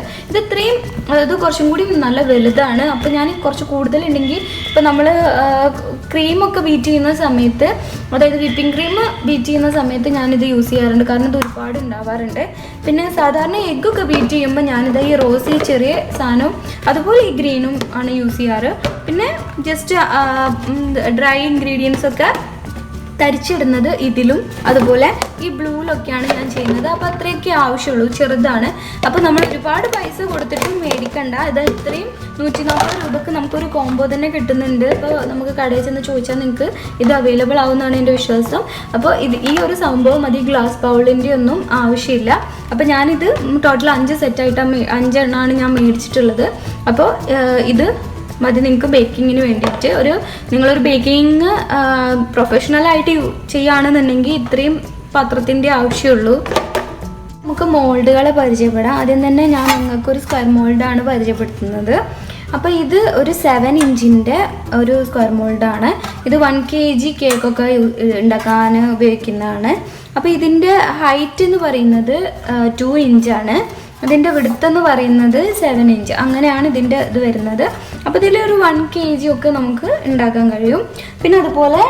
ഇത് കുറച്ചും കൂടി നല്ല വലുതാണ്. അപ്പോൾ ഞാൻ കുറച്ച് കൂടുതലുണ്ടെങ്കിൽ ഇപ്പോൾ നമ്മൾ ക്രീമൊക്കെ ബീറ്റ് ചെയ്യുന്ന സമയത്ത്, അതായത് വിപ്പിംഗ് ക്രീം ബീറ്റ് ചെയ്യുന്ന സമയത്ത് ഞാനിത് യൂസ് ചെയ്യാറുണ്ട്. കാരണം ഇത് ഒരുപാട് ഉണ്ടാവാറുണ്ട്. പിന്നെ സാധാരണ എഗ്ഗൊക്കെ ബീറ്റ് ചെയ്യുമ്പോൾ ഞാനിത് ഈ റോസ് ചെറിയ സാധനവും അതുപോലെ ഈ ഗ്രീനും ആണ് യൂസ് ചെയ്യാറ്. പിന്നെ ജസ്റ്റ് ഡ്രൈ ഇൻഗ്രീഡിയൻസ് ഒക്കെ തരിച്ചിടുന്നത് ഇതിലും അതുപോലെ ഈ ബ്ലൂവിലൊക്കെയാണ് ഞാൻ ചെയ്യുന്നത്. അപ്പോൾ അത്രയൊക്കെ ആവശ്യമുള്ളൂ, ചെറുതാണ്. അപ്പോൾ നമ്മൾ ഒരുപാട് പൈസ കൊടുത്തിട്ടും മേടിക്കണ്ട. ഇത് ഇത്രയും 140 രൂപക്ക് നമുക്കൊരു കോംബോ തന്നെ കിട്ടുന്നുണ്ട്. അപ്പോൾ നമുക്ക് കടയിൽ ചെന്ന് ചോദിച്ചാൽ നിങ്ങൾക്ക് ഇത് അവൈലബിൾ ആവുമെന്നാണ് എൻ്റെ വിശ്വാസം. അപ്പോൾ ഈ ഒരു സംഭവം മതി. ഗ്ലാസ് ബൗളിൻ്റെ ഒന്നും ആവശ്യമില്ല. അപ്പോൾ ഞാനിത് ടോട്ടൽ 5 സെറ്റായിട്ടാണ് 5 എണ്ണമാണ് ഞാൻ മേടിച്ചിട്ടുള്ളത്. അപ്പോൾ ഇത് മതി നിങ്ങൾക്ക് ബേക്കിങ്ങിന് വേണ്ടിയിട്ട്. നിങ്ങളൊരു ബേക്കിംഗ് പ്രൊഫഷണലായിട്ട് ചെയ്യുകയാണെന്നുണ്ടെങ്കിൽ ഇത്രയും പാത്രത്തിൻ്റെ ആവശ്യമുള്ളൂ. നമുക്ക് മോൾഡുകളെ പരിചയപ്പെടാം. ആദ്യം തന്നെ ഞാൻ നിങ്ങൾക്കൊരു സ്ക്വയർ മോൾഡാണ് പരിചയപ്പെടുത്തുന്നത്. അപ്പോൾ ഇത് ഒരു 7 ഇഞ്ചിൻ്റെ ഒരു സ്ക്വയർ മോൾഡാണ്. ഇത് 1 kg കേക്കൊക്കെ ഉണ്ടാക്കാൻ ഉപയോഗിക്കുന്നതാണ്. അപ്പോൾ ഇതിൻ്റെ ഹൈറ്റ് എന്ന് പറയുന്നത് 2 ഇഞ്ചാണ്. അതിൻ്റെ വിടുത്തെന്ന് പറയുന്നത് 7 ഇഞ്ച്. അങ്ങനെയാണ് ഇതിൻ്റെ ഇത് വരുന്നത്. അപ്പോൾ ഇതിലൊരു 1 kg ഒക്കെ നമുക്ക് ഉണ്ടാക്കാൻ കഴിയും. പിന്നെ അതുപോലെ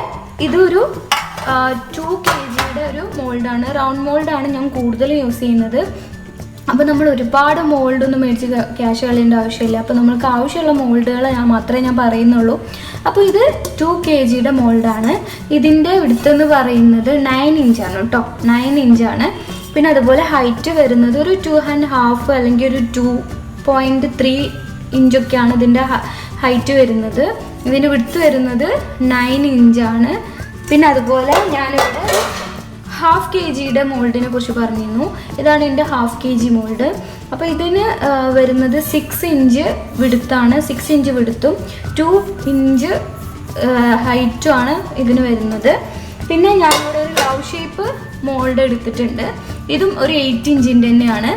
ഇതൊരു 2 kgയുടെ ഒരു മോൾഡാണ്, റൗണ്ട് മോൾഡാണ് ഞാൻ കൂടുതൽ യൂസ് ചെയ്യുന്നത്. അപ്പോൾ നമ്മൾ ഒരുപാട് മോൾഡൊന്നും മേടിച്ച് ക്യാഷ് കളയേണ്ട ആവശ്യമില്ല. അപ്പോൾ നമ്മൾക്ക് ആവശ്യമുള്ള മോൾഡുകൾ മാത്രമേ ഞാൻ പറയുന്നുള്ളൂ. അപ്പോൾ ഇത് 2 kgയുടെ മോൾഡാണ്. ഇതിൻ്റെ വിടുത്തെന്ന് പറയുന്നത് 9 ഇഞ്ചാണ് കേട്ടോ, 9 ഇഞ്ചാണ്. പിന്നെ അതുപോലെ ഹൈറ്റ് വരുന്നത് ഒരു 2.5 അല്ലെങ്കിൽ ഒരു 2.3 ഇഞ്ചൊക്കെയാണ് ഇതിൻ്റെ ഹൈറ്റ് വരുന്നത്. ഇതിൻ്റെ വിടുത്ത് വരുന്നത് 9 ഇഞ്ചാണ്. പിന്നെ അതുപോലെ ഞാനിവിടെ 1/2 kgയുടെ മോൾഡിനെ കുറിച്ച് പറഞ്ഞിരുന്നു. ഇതാണ് എൻ്റെ 1/2 kg മോൾഡ്. അപ്പോൾ ഇതിന് വരുന്നത് 6 ഇഞ്ച് വിടുത്താണ്, 6 ഇഞ്ച് വിടുത്തും 2 ഇഞ്ച് ഹൈറ്റുമാണ് ഇതിന് വരുന്നത്. പിന്നെ ഞാനിവിടെ ഒരു ലവ് ഷേപ്പ് മോൾഡ് എടുത്തിട്ടുണ്ട്. ഇതും ഒരു 8 ഇഞ്ചിൻ്റെ തന്നെയാണ്,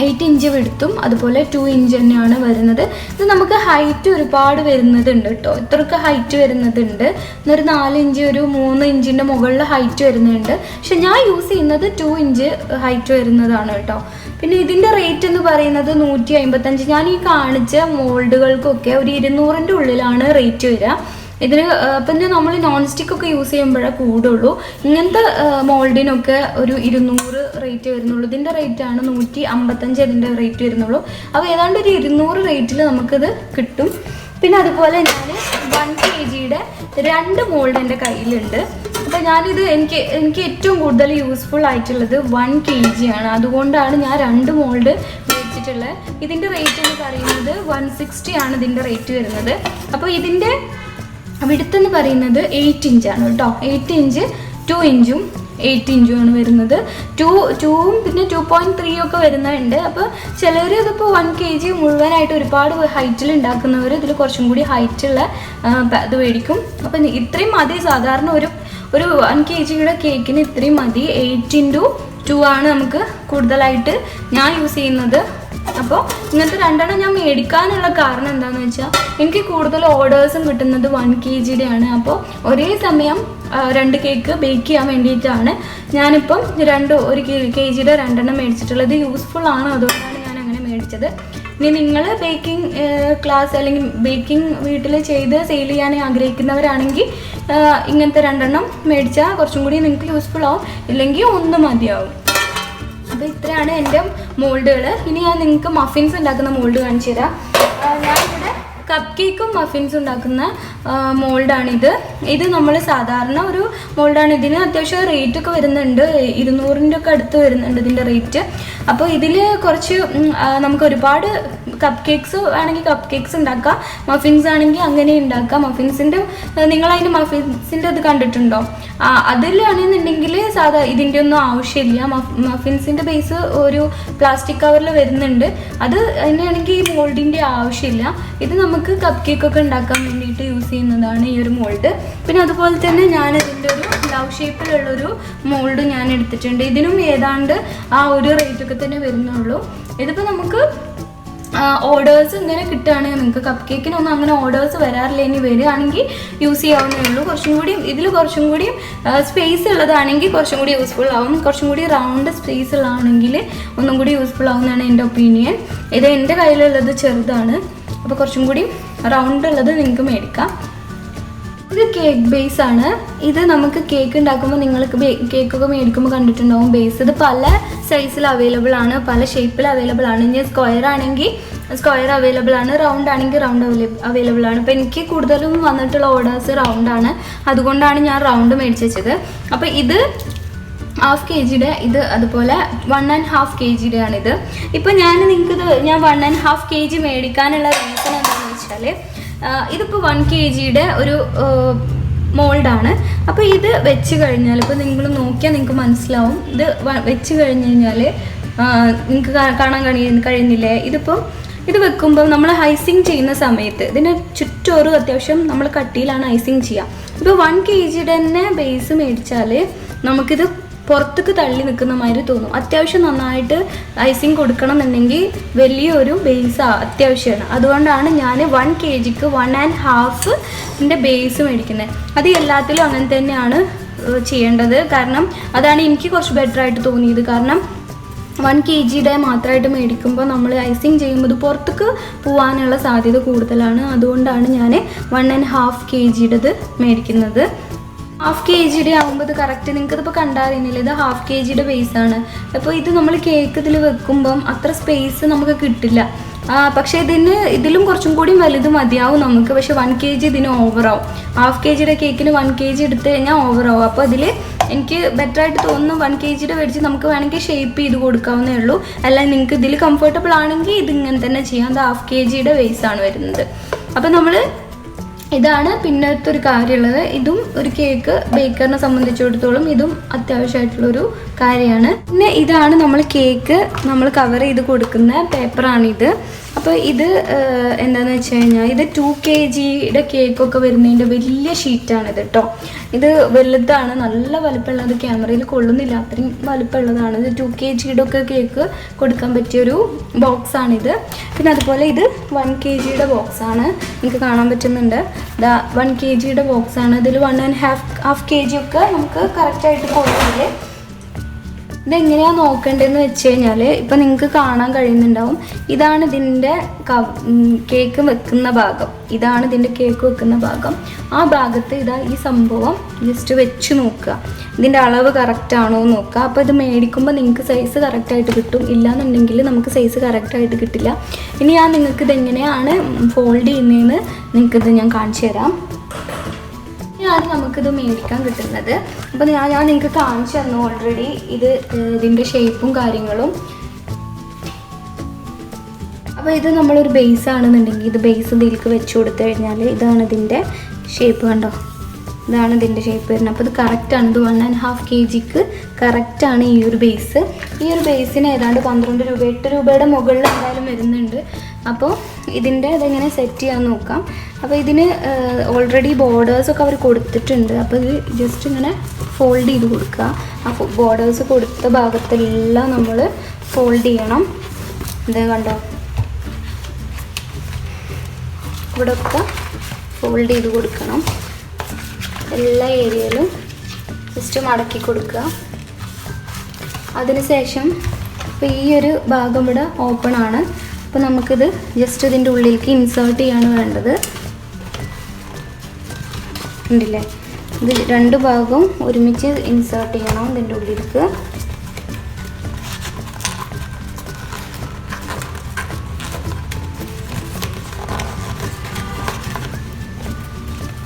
8 ഇഞ്ച് വിടുത്തും അതുപോലെ 2 ഇഞ്ച് തന്നെയാണ് വരുന്നത്. ഇത് നമുക്ക് ഹൈറ്റ് ഒരുപാട് വരുന്നതുണ്ട് കേട്ടോ, ഇത്രയൊക്കെ ഹൈറ്റ് വരുന്നതുണ്ട്. എന്നൊരു 4 ഇഞ്ച് ഒരു 3 ഇഞ്ചിൻ്റെ മുകളിൽ ഹൈറ്റ് വരുന്നുണ്ട്. പക്ഷെ ഞാൻ യൂസ് ചെയ്യുന്നത് 2 ഇഞ്ച് ഹൈറ്റ് വരുന്നതാണ് കേട്ടോ. പിന്നെ ഇതിൻ്റെ റേറ്റ് എന്ന് പറയുന്നത് 155. ഞാൻ ഈ കാണിച്ച മോൾഡുകൾക്കൊക്കെ ഒരു 200ൻ്റെ ഉള്ളിലാണ് റേറ്റ് വരിക. ഇതിന് പിന്നെ നമ്മൾ നോൺ സ്റ്റിക്ക് ഒക്കെ യൂസ് ചെയ്യുമ്പോഴേ കൂടുള്ളൂ. ഇങ്ങനത്തെ മോൾഡിനൊക്കെ ഒരു 200 റേറ്റ് വരുന്നുള്ളൂ. ഇതിൻ്റെ റേറ്റാണ് 155 ഇതിൻ്റെ റേറ്റ് വരുന്നുള്ളൂ. അപ്പോൾ ഏതാണ്ട് ഒരു 200 റേറ്റിൽ നമുക്കിത് കിട്ടും. പിന്നെ അതുപോലെ ഞാൻ 1 kgയുടെ 2 മോൾഡ് എൻ്റെ കയ്യിലുണ്ട്. അപ്പോൾ ഞാനിത് എനിക്ക് ഏറ്റവും കൂടുതൽ യൂസ്ഫുൾ ആയിട്ടുള്ളത് 1 kg ആണ്. അതുകൊണ്ടാണ് ഞാൻ 2 മോൾഡ് മേടിച്ചിട്ടുള്ളത്. ഇതിൻ്റെ റേറ്റ് എന്ന് പറയുന്നത് 160 ആണ് ഇതിൻ്റെ റേറ്റ് വരുന്നത്. അപ്പോൾ ഇതിൻ്റെ വിടുത്തെന്ന് പറയുന്നത് 8 ഇഞ്ചാണ് കേട്ടോ, 8 ഇഞ്ച് 2 ഇഞ്ചും 8 ഇഞ്ചുമാണ് വരുന്നത്. 2ഉം പിന്നെ 2.3 ഒക്കെ വരുന്നുണ്ട്. അപ്പോൾ ചിലർ ഇതിപ്പോൾ 1 kg മുഴുവനായിട്ട് ഒരുപാട് ഹൈറ്റിൽ ഉണ്ടാക്കുന്നവർ ഇതിൽ കുറച്ചും കൂടി ഹൈറ്റുള്ള ഇത് മേടിക്കും. അപ്പം ഇത്രയും മതി. സാധാരണ ഒരു 1 kgയുടെ കേക്കിന് ഇത്രയും മതി. 8x2 ആണ് നമുക്ക് കൂടുതലായിട്ട് ഞാൻ യൂസ് ചെയ്യുന്നത്. അപ്പോൾ ഇങ്ങനത്തെ 2 ഞാൻ മേടിക്കാനുള്ള കാരണം എന്താണെന്ന് വെച്ചാൽ എനിക്ക് കൂടുതൽ ഓർഡേഴ്സും കിട്ടുന്നത് 1 kgയുടെ ആണ്. അപ്പോൾ ഒരേ സമയം 2 കേക്ക് ബേക്ക് ചെയ്യാൻ വേണ്ടിയിട്ടാണ് ഞാനിപ്പം 1 kgയുടെ 2 മേടിച്ചിട്ടുള്ളത്. യൂസ്ഫുൾ ആണ്, അതുകൊണ്ടാണ് ഞാൻ അങ്ങനെ മേടിച്ചത്. ഇനി നിങ്ങൾ ബേക്കിംഗ് ക്ലാസ് അല്ലെങ്കിൽ ബേക്കിംഗ് വീട്ടിൽ ചെയ്ത് സെയിൽ ചെയ്യാൻ ആഗ്രഹിക്കുന്നവരാണെങ്കിൽ ഇങ്ങനത്തെ 2 മേടിച്ചാൽ കുറച്ചും കൂടി നിങ്ങൾക്ക് യൂസ്ഫുൾ ആവും, ഇല്ലെങ്കിൽ 1 മതിയാവും. അപ്പോൾ ഇത്രയാണ് എൻ്റെ മോൾഡുകൾ. ഇനി ഞാൻ നിങ്ങൾക്ക് മഫിൻസ് ഉണ്ടാക്കുന്ന മോൾഡ് കാണിച്ചു തരാം. ഞാനിവിടെ കപ്പ് കേക്കും മഫിൻസും ഉണ്ടാക്കുന്ന മോൾഡാണിത്. ഇത് നമ്മൾ സാധാരണ ഒരു മോൾഡാണ്. ഇതിന് അത്യാവശ്യം റേറ്റൊക്കെ വരുന്നുണ്ട്, 200ൻ്റെ ഒക്കെ അടുത്ത് വരുന്നുണ്ട് ഇതിൻ്റെ റേറ്റ്. അപ്പോൾ ഇതിൽ കുറച്ച് നമുക്ക് ഒരുപാട് കപ്പ് കേക്ക്സ് ആണെങ്കിൽ കപ്പ് കേക്ക്സ് ഉണ്ടാക്കാം, മഫിൻസ് ആണെങ്കിൽ അങ്ങനെ ഉണ്ടാക്കാം. മഫിൻസിൻ്റെ നിങ്ങളതിൻ്റെ മഫിൻസിൻ്റെ ഇത് കണ്ടിട്ടുണ്ടോ? അതിലാണെന്നുണ്ടെങ്കിൽ ഇതിൻ്റെ ഒന്നും ആവശ്യമില്ല. മഫിൻസിൻ്റെ ബേസ് ഒരു പ്ലാസ്റ്റിക് കവറിൽ വരുന്നുണ്ട്. അത് തന്നെയാണെങ്കിൽ ഈ മോൾഡിൻ്റെ ആവശ്യമില്ല. ഇത് നമുക്ക് കപ്പ് കേക്കൊക്കെ ഉണ്ടാക്കാൻ വേണ്ടിയിട്ട് യൂസ് ചെയ്യുന്നതാണ് ഈ ഒരു മോൾഡ്. പിന്നെ അതുപോലെ തന്നെ ഞാൻ ഇതിൻ്റെ ഒരു ലവ് ഷേപ്പിലുള്ളൊരു മോൾഡ് ഞാൻ എടുത്തിട്ടുണ്ട്. ഇതിനും ഏതാണ്ട് ആ ഒരു റേറ്റൊക്കെ തന്നെ വരുന്നുള്ളൂ. ഇതിപ്പോൾ നമുക്ക് ഓർഡേഴ്സ് ഇങ്ങനെ കിട്ടുകയാണെങ്കിൽ നിങ്ങൾക്ക് കപ്പ് കേക്കിനൊന്നും അങ്ങനെ ഓർഡേഴ്സ് വരാറില്ല. ഇനി വരികയാണെങ്കിൽ യൂസ് ചെയ്യാവുന്നേ ഉള്ളൂ. ഇതിൽ കുറച്ചും കൂടി സ്പേസ് ഉള്ളതാണെങ്കിൽ കുറച്ചും കൂടി യൂസ്ഫുൾ ആവും. കുറച്ചും കൂടി റൗണ്ട് സ്പേസ് ഉള്ളതാണെങ്കിൽ ഒന്നും കൂടി യൂസ്ഫുൾ ആവുമെന്നാണ് എൻ്റെ ഒപ്പീനിയൻ. ഇത് എൻ്റെ കയ്യിലുള്ളത് ചെറുതാണ്, അപ്പോൾ കുറച്ചും കൂടി റൗണ്ട് ഉള്ളത് നിങ്ങൾക്ക് മേടിക്കാം. ഇത് കേക്ക് ബേസ് ആണ്. ഇത് നമുക്ക് കേക്ക് ഉണ്ടാക്കുമ്പോൾ നിങ്ങൾക്ക് കേക്കൊക്കെ മേടിക്കുമ്പോൾ കണ്ടിട്ടുണ്ടാവും ബേസ്. ഇത് പല സൈസിൽ അവൈലബിൾ ആണ്, പല ഷേപ്പിൽ അവൈലബിൾ ആണ്. ഇനി സ്ക്വയർ ആണെങ്കിൽ സ്ക്വയർ അവൈലബിൾ ആണ്, റൗണ്ട് ആണെങ്കിൽ റൗണ്ട് അവൈലബിൾ ആണ്. അപ്പോൾ എനിക്ക് കൂടുതലും വന്നിട്ടുള്ള ഓർഡേഴ്സ് റൗണ്ടാണ്, അതുകൊണ്ടാണ് ഞാൻ റൗണ്ട് മേടിച്ച് വെച്ചത്. അപ്പോൾ ഇത് 1/2 kgയുടെ, ഇത് അതുപോലെ 1.5 kgയുടെ ആണിത്. ഇപ്പോൾ ഞാൻ 1.5 kg മേടിക്കാനുള്ള റീസൺ എന്താണെന്ന് വെച്ചാൽ ഇതിപ്പോൾ 1 kgയുടെ ഒരു മോൾഡാണ്. അപ്പോൾ ഇത് വെച്ച് കഴിഞ്ഞാൽ ഇപ്പോൾ നിങ്ങൾ നോക്കിയാൽ നിങ്ങൾക്ക് മനസ്സിലാവും. ഇത് വെച്ച് കഴിഞ്ഞ് കഴിഞ്ഞാൽ നിങ്ങൾക്ക് കാണാൻ കഴിയുന്നില്ലേ? ഇത് വെക്കുമ്പോൾ നമ്മൾ ഐസിങ് ചെയ്യുന്ന സമയത്ത് ഇതിന് ചുറ്റോറും അത്യാവശ്യം നമ്മൾ കട്ടിയിലാണ് ഐസിങ് ചെയ്യുക. ഇപ്പോൾ 1 kgയുടെ തന്നെ ബേസ് മേടിച്ചാൽ നമുക്കിത് പുറത്തേക്ക് തള്ളി നിൽക്കുന്ന മാതിരി തോന്നും. അത്യാവശ്യം നന്നായിട്ട് ഐസിങ് കൊടുക്കണം എന്നുണ്ടെങ്കിൽ വലിയൊരു ബേസ് അത്യാവശ്യമാണ്. അതുകൊണ്ടാണ് ഞാൻ 1 kgക്ക് 1.5 ബേസ് മേടിക്കുന്നത്. അത് എല്ലാത്തിലും അങ്ങനെ തന്നെയാണ് ചെയ്യേണ്ടത്. കാരണം അതാണ് എനിക്ക് കുറച്ച് ബെറ്റർ ആയിട്ട് തോന്നിയത്. കാരണം 1 kg മാത്രമായിട്ട് മേടിക്കുമ്പോൾ നമ്മൾ ഐസിങ് ചെയ്യുമ്പോൾ പുറത്തേക്ക് പോകാനുള്ള സാധ്യത കൂടുതലാണ്. അതുകൊണ്ടാണ് ഞാൻ 1.5 kg മേടിക്കുന്നത്. 1/2 kg ആകുമ്പോൾ ഇത് കറക്റ്റ് നിങ്ങൾക്കിതിപ്പോൾ കണ്ടറിയുന്നില്ല, ഇത് 1/2 kg ബേസാണ്. അപ്പോൾ ഇത് നമ്മൾ കേക്ക് ഇതിൽ വെക്കുമ്പം അത്ര സ്പേസ് നമുക്ക് കിട്ടില്ല. പക്ഷേ ഇതിലും കുറച്ചും കൂടി വലുത് മതിയാവും നമുക്ക്. പക്ഷേ 1 kg ഇതിന് ഓവറാവും. 1/2 kg കേക്കിന് 1 kg എടുത്ത് കഴിഞ്ഞാൽ ഓവറാവും. അപ്പോൾ അതിൽ എനിക്ക് ബെറ്ററായിട്ട് തോന്നുന്നു 1 kg മേടിച്ച് നമുക്ക് വേണമെങ്കിൽ ഷേപ്പ് ചെയ്ത് കൊടുക്കാവുന്നേ ഉള്ളൂ. അല്ല നിങ്ങൾക്ക് ഇതിൽ കംഫർട്ടബിൾ ആണെങ്കിൽ ഇതിങ്ങനെ തന്നെ ചെയ്യാം. അത് 1/2 kg ബേസാണ് വരുന്നത്. അപ്പോൾ നമ്മൾ ഇതാണ് പിന്നത്തെ ഒരു കാര്യമുള്ളത്. ഇതും ഒരു കേക്ക് ബേക്കറിനെ സംബന്ധിച്ചിടത്തോളം ഇതും അത്യാവശ്യമായിട്ടുള്ളൊരു കാര്യമാണ്. പിന്നെ ഇതാണ് നമ്മൾ കേക്ക് നമ്മൾ കവർ ചെയ്ത് കൊടുക്കുന്ന പേപ്പറാണിത്. അപ്പോൾ ഇത് എന്താണെന്ന് വെച്ച് കഴിഞ്ഞാൽ ഇത് 2 kg കേക്കൊക്കെ വരുന്നതിൻ്റെ വലിയ ഷീറ്റാണിത് കേട്ടോ. ഇത് വലുതാണ്, നല്ല വലുപ്പമുള്ളത്. ക്യാമറയിൽ കൊള്ളുന്നില്ല, അത്രയും വലുപ്പമുള്ളതാണ്. ഇത് 2 kg കേക്ക് കൊടുക്കാൻ പറ്റിയൊരു ബോക്സാണിത്. പിന്നെ അതുപോലെ ഇത് 1 kg ബോക്സാണ്, നിങ്ങൾക്ക് കാണാൻ പറ്റുന്നുണ്ട്. 1 kg ബോക്സാണ്. ഇതിൽ 1.5 kg ഒക്കെ നമുക്ക് കറക്റ്റായിട്ട് കൊള്ളില്ലേ. ഇതെങ്ങനെയാണ് നോക്കേണ്ടതെന്ന് വെച്ച് കഴിഞ്ഞാൽ ഇപ്പം നിങ്ങൾക്ക് കാണാൻ കഴിയുന്നുണ്ടാവും. ഇതാണ് ഇതിൻ്റെ കേക്ക് വെക്കുന്ന ഭാഗം. ഇതാണ് ഇതിൻ്റെ കേക്ക് വെക്കുന്ന ഭാഗം. ആ ഭാഗത്ത് ഈ സംഭവം ജസ്റ്റ് വെച്ച് നോക്കുക, ഇതിൻ്റെ അളവ് കറക്റ്റാണോ എന്ന് നോക്കുക. അപ്പോൾ ഇത് മേടിക്കുമ്പോൾ നിങ്ങൾക്ക് സൈസ് കറക്റ്റായിട്ട് കിട്ടും. ഇല്ലാന്നുണ്ടെങ്കിൽ നമുക്ക് സൈസ് കറക്റ്റായിട്ട് കിട്ടില്ല. ഇനി നിങ്ങൾക്ക് ഇതെങ്ങനെയാണ് ഫോൾഡ് ചെയ്യുന്നതെന്ന് നിങ്ങൾക്കിത് ഞാൻ കാണിച്ചു തരാം. നമുക്കിത് മേടിക്കാൻ കിട്ടുന്നത്. അപ്പോൾ ഞാൻ നിങ്ങൾക്ക് കാണിച്ചു തന്നു ഓൾറെഡി ഇതിൻ്റെ ഷേപ്പും കാര്യങ്ങളും. അപ്പോൾ ഇത് നമ്മളൊരു ബേസ് ആണെന്നുണ്ടെങ്കിൽ ഇത് ബേസ് ഇതിലേക്ക് വെച്ച് കൊടുത്തു കഴിഞ്ഞാൽ ഇതാണ് ഇതിൻ്റെ ഷേപ്പ്. കണ്ടോ, ഇതാണ് ഇതിൻ്റെ ഷേപ്പ് വരുന്നത്. അപ്പോൾ ഇത് കറക്റ്റാണ്. ഇത് 1.5 kg കറക്റ്റാണ് ഈ ഒരു ബേസ്. ഈ ഒരു ബേസിന് ഏതാണ്ട് 12 രൂപ, 8 രൂപയുടെ മുകളിൽ എന്തായാലും വരുന്നുണ്ട്. അപ്പോൾ ഇതെങ്ങനെ സെറ്റ് ചെയ്യാൻ നോക്കാം. അപ്പോൾ ഇതിന് ഓൾറെഡി ബോർഡേഴ്സൊക്കെ അവർ കൊടുത്തിട്ടുണ്ട്. അപ്പോൾ ഇത് ജസ്റ്റ് ഇങ്ങനെ ഫോൾഡ് ചെയ്ത് കൊടുക്കുക. ആ ബോർഡേഴ്സ് കൊടുത്ത ഭാഗത്തെല്ലാം നമ്മൾ ഫോൾഡ് ചെയ്യണം. ഇത് കണ്ടോ, ഇവിടെയൊക്കെ ഫോൾഡ് ചെയ്ത് കൊടുക്കണം. എല്ലാ ഏരിയയിലും ജസ്റ്റ് മടക്കി കൊടുക്കുക. അതിനുശേഷം ഇപ്പോൾ ഈ ഒരു ഭാഗം ഇവിടെ ഓപ്പൺ ആണ്. അപ്പോൾ നമുക്കിത് ജസ്റ്റ് ഇതിൻ്റെ ഉള്ളിലേക്ക് ഇൻസേർട്ട് ചെയ്യാണ് വേണ്ടത്. ഉണ്ടല്ലേ, ഇത് 2 ഭാഗവും ഒരുമിച്ച് ഇൻസേർട്ട് ചെയ്യണം ഇതിൻ്റെ ഉള്ളിലേക്ക്.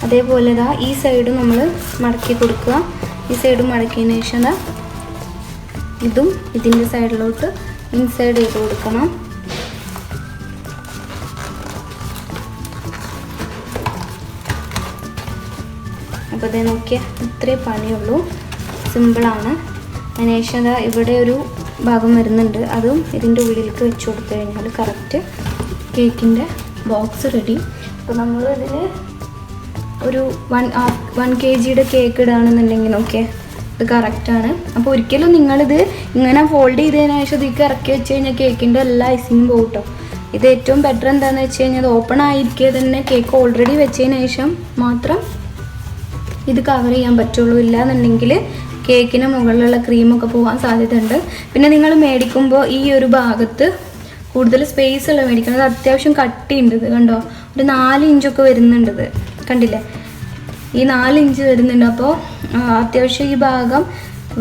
അതേപോലെ ഈ സൈഡ് നമ്മൾ മടക്കി കൊടുക്കുക. ഈ സൈഡ് മടക്കിയതിന് ശേഷം ഇതും ഇതിൻ്റെ സൈഡിലോട്ട് ഇൻസൈഡ് ചെയ്ത് കൊടുക്കണം. അപ്പോൾ ഇത് നോക്കിയാൽ ഇത്രേ പണിയുള്ളൂ, സിമ്പിളാണ്. അതിനുശേഷം ഇവിടെ ഒരു ഭാഗം വരുന്നുണ്ട്, അതും ഇതിൻ്റെ ഉള്ളിലേക്ക് വെച്ച് കൊടുത്തു കഴിഞ്ഞാൽ കറക്റ്റ് കേക്കിൻ്റെ ബോക്സ് റെഡി. അപ്പോൾ നമ്മൾ ഇതിൽ ഒരു 1 kg കേക്ക് ഇടുകയാണെന്നുണ്ടെങ്കിൽ നോക്കിയാൽ ഇത് കറക്റ്റാണ്. അപ്പോൾ ഒരിക്കലും നിങ്ങളിത് ഇങ്ങനെ ഫോൾഡ് ചെയ്തതിന് ശേഷം ഇതിലേക്ക് ഇറക്കി വെച്ച് കഴിഞ്ഞാൽ കേക്കിൻ്റെ എല്ലാ ഐസിങ്ങും പോകും കേട്ടോ. ഇത് ഏറ്റവും ബെറ്റർ എന്താണെന്ന് വെച്ച് കഴിഞ്ഞാൽ അത് ഓപ്പൺ ആയിരിക്കുക തന്നെ കേക്ക് ഓൾറെഡി വെച്ചതിന് ശേഷം മാത്രം ഇത് കവർ ചെയ്യാൻ പറ്റുള്ളൂ. ഇല്ലാന്നുണ്ടെങ്കിൽ കേക്കിന് മുകളിലുള്ള ക്രീമൊക്കെ പോകാൻ സാധ്യതയുണ്ട്. പിന്നെ നിങ്ങൾ മേടിക്കുമ്പോൾ ഈ ഒരു ഭാഗത്ത് കൂടുതൽ സ്പേസ് ഉള്ള മേടിക്കുന്നത്. അത്യാവശ്യം കട്ടിയുണ്ട്. ഇത് കണ്ടോ, ഒരു 4 ഇഞ്ചൊക്കെ വരുന്നുണ്ട്. ഇത് കണ്ടില്ലേ, ഈ 4 ഇഞ്ച് വരുന്നുണ്ട്. അപ്പോൾ അത്യാവശ്യം ഈ ഭാഗം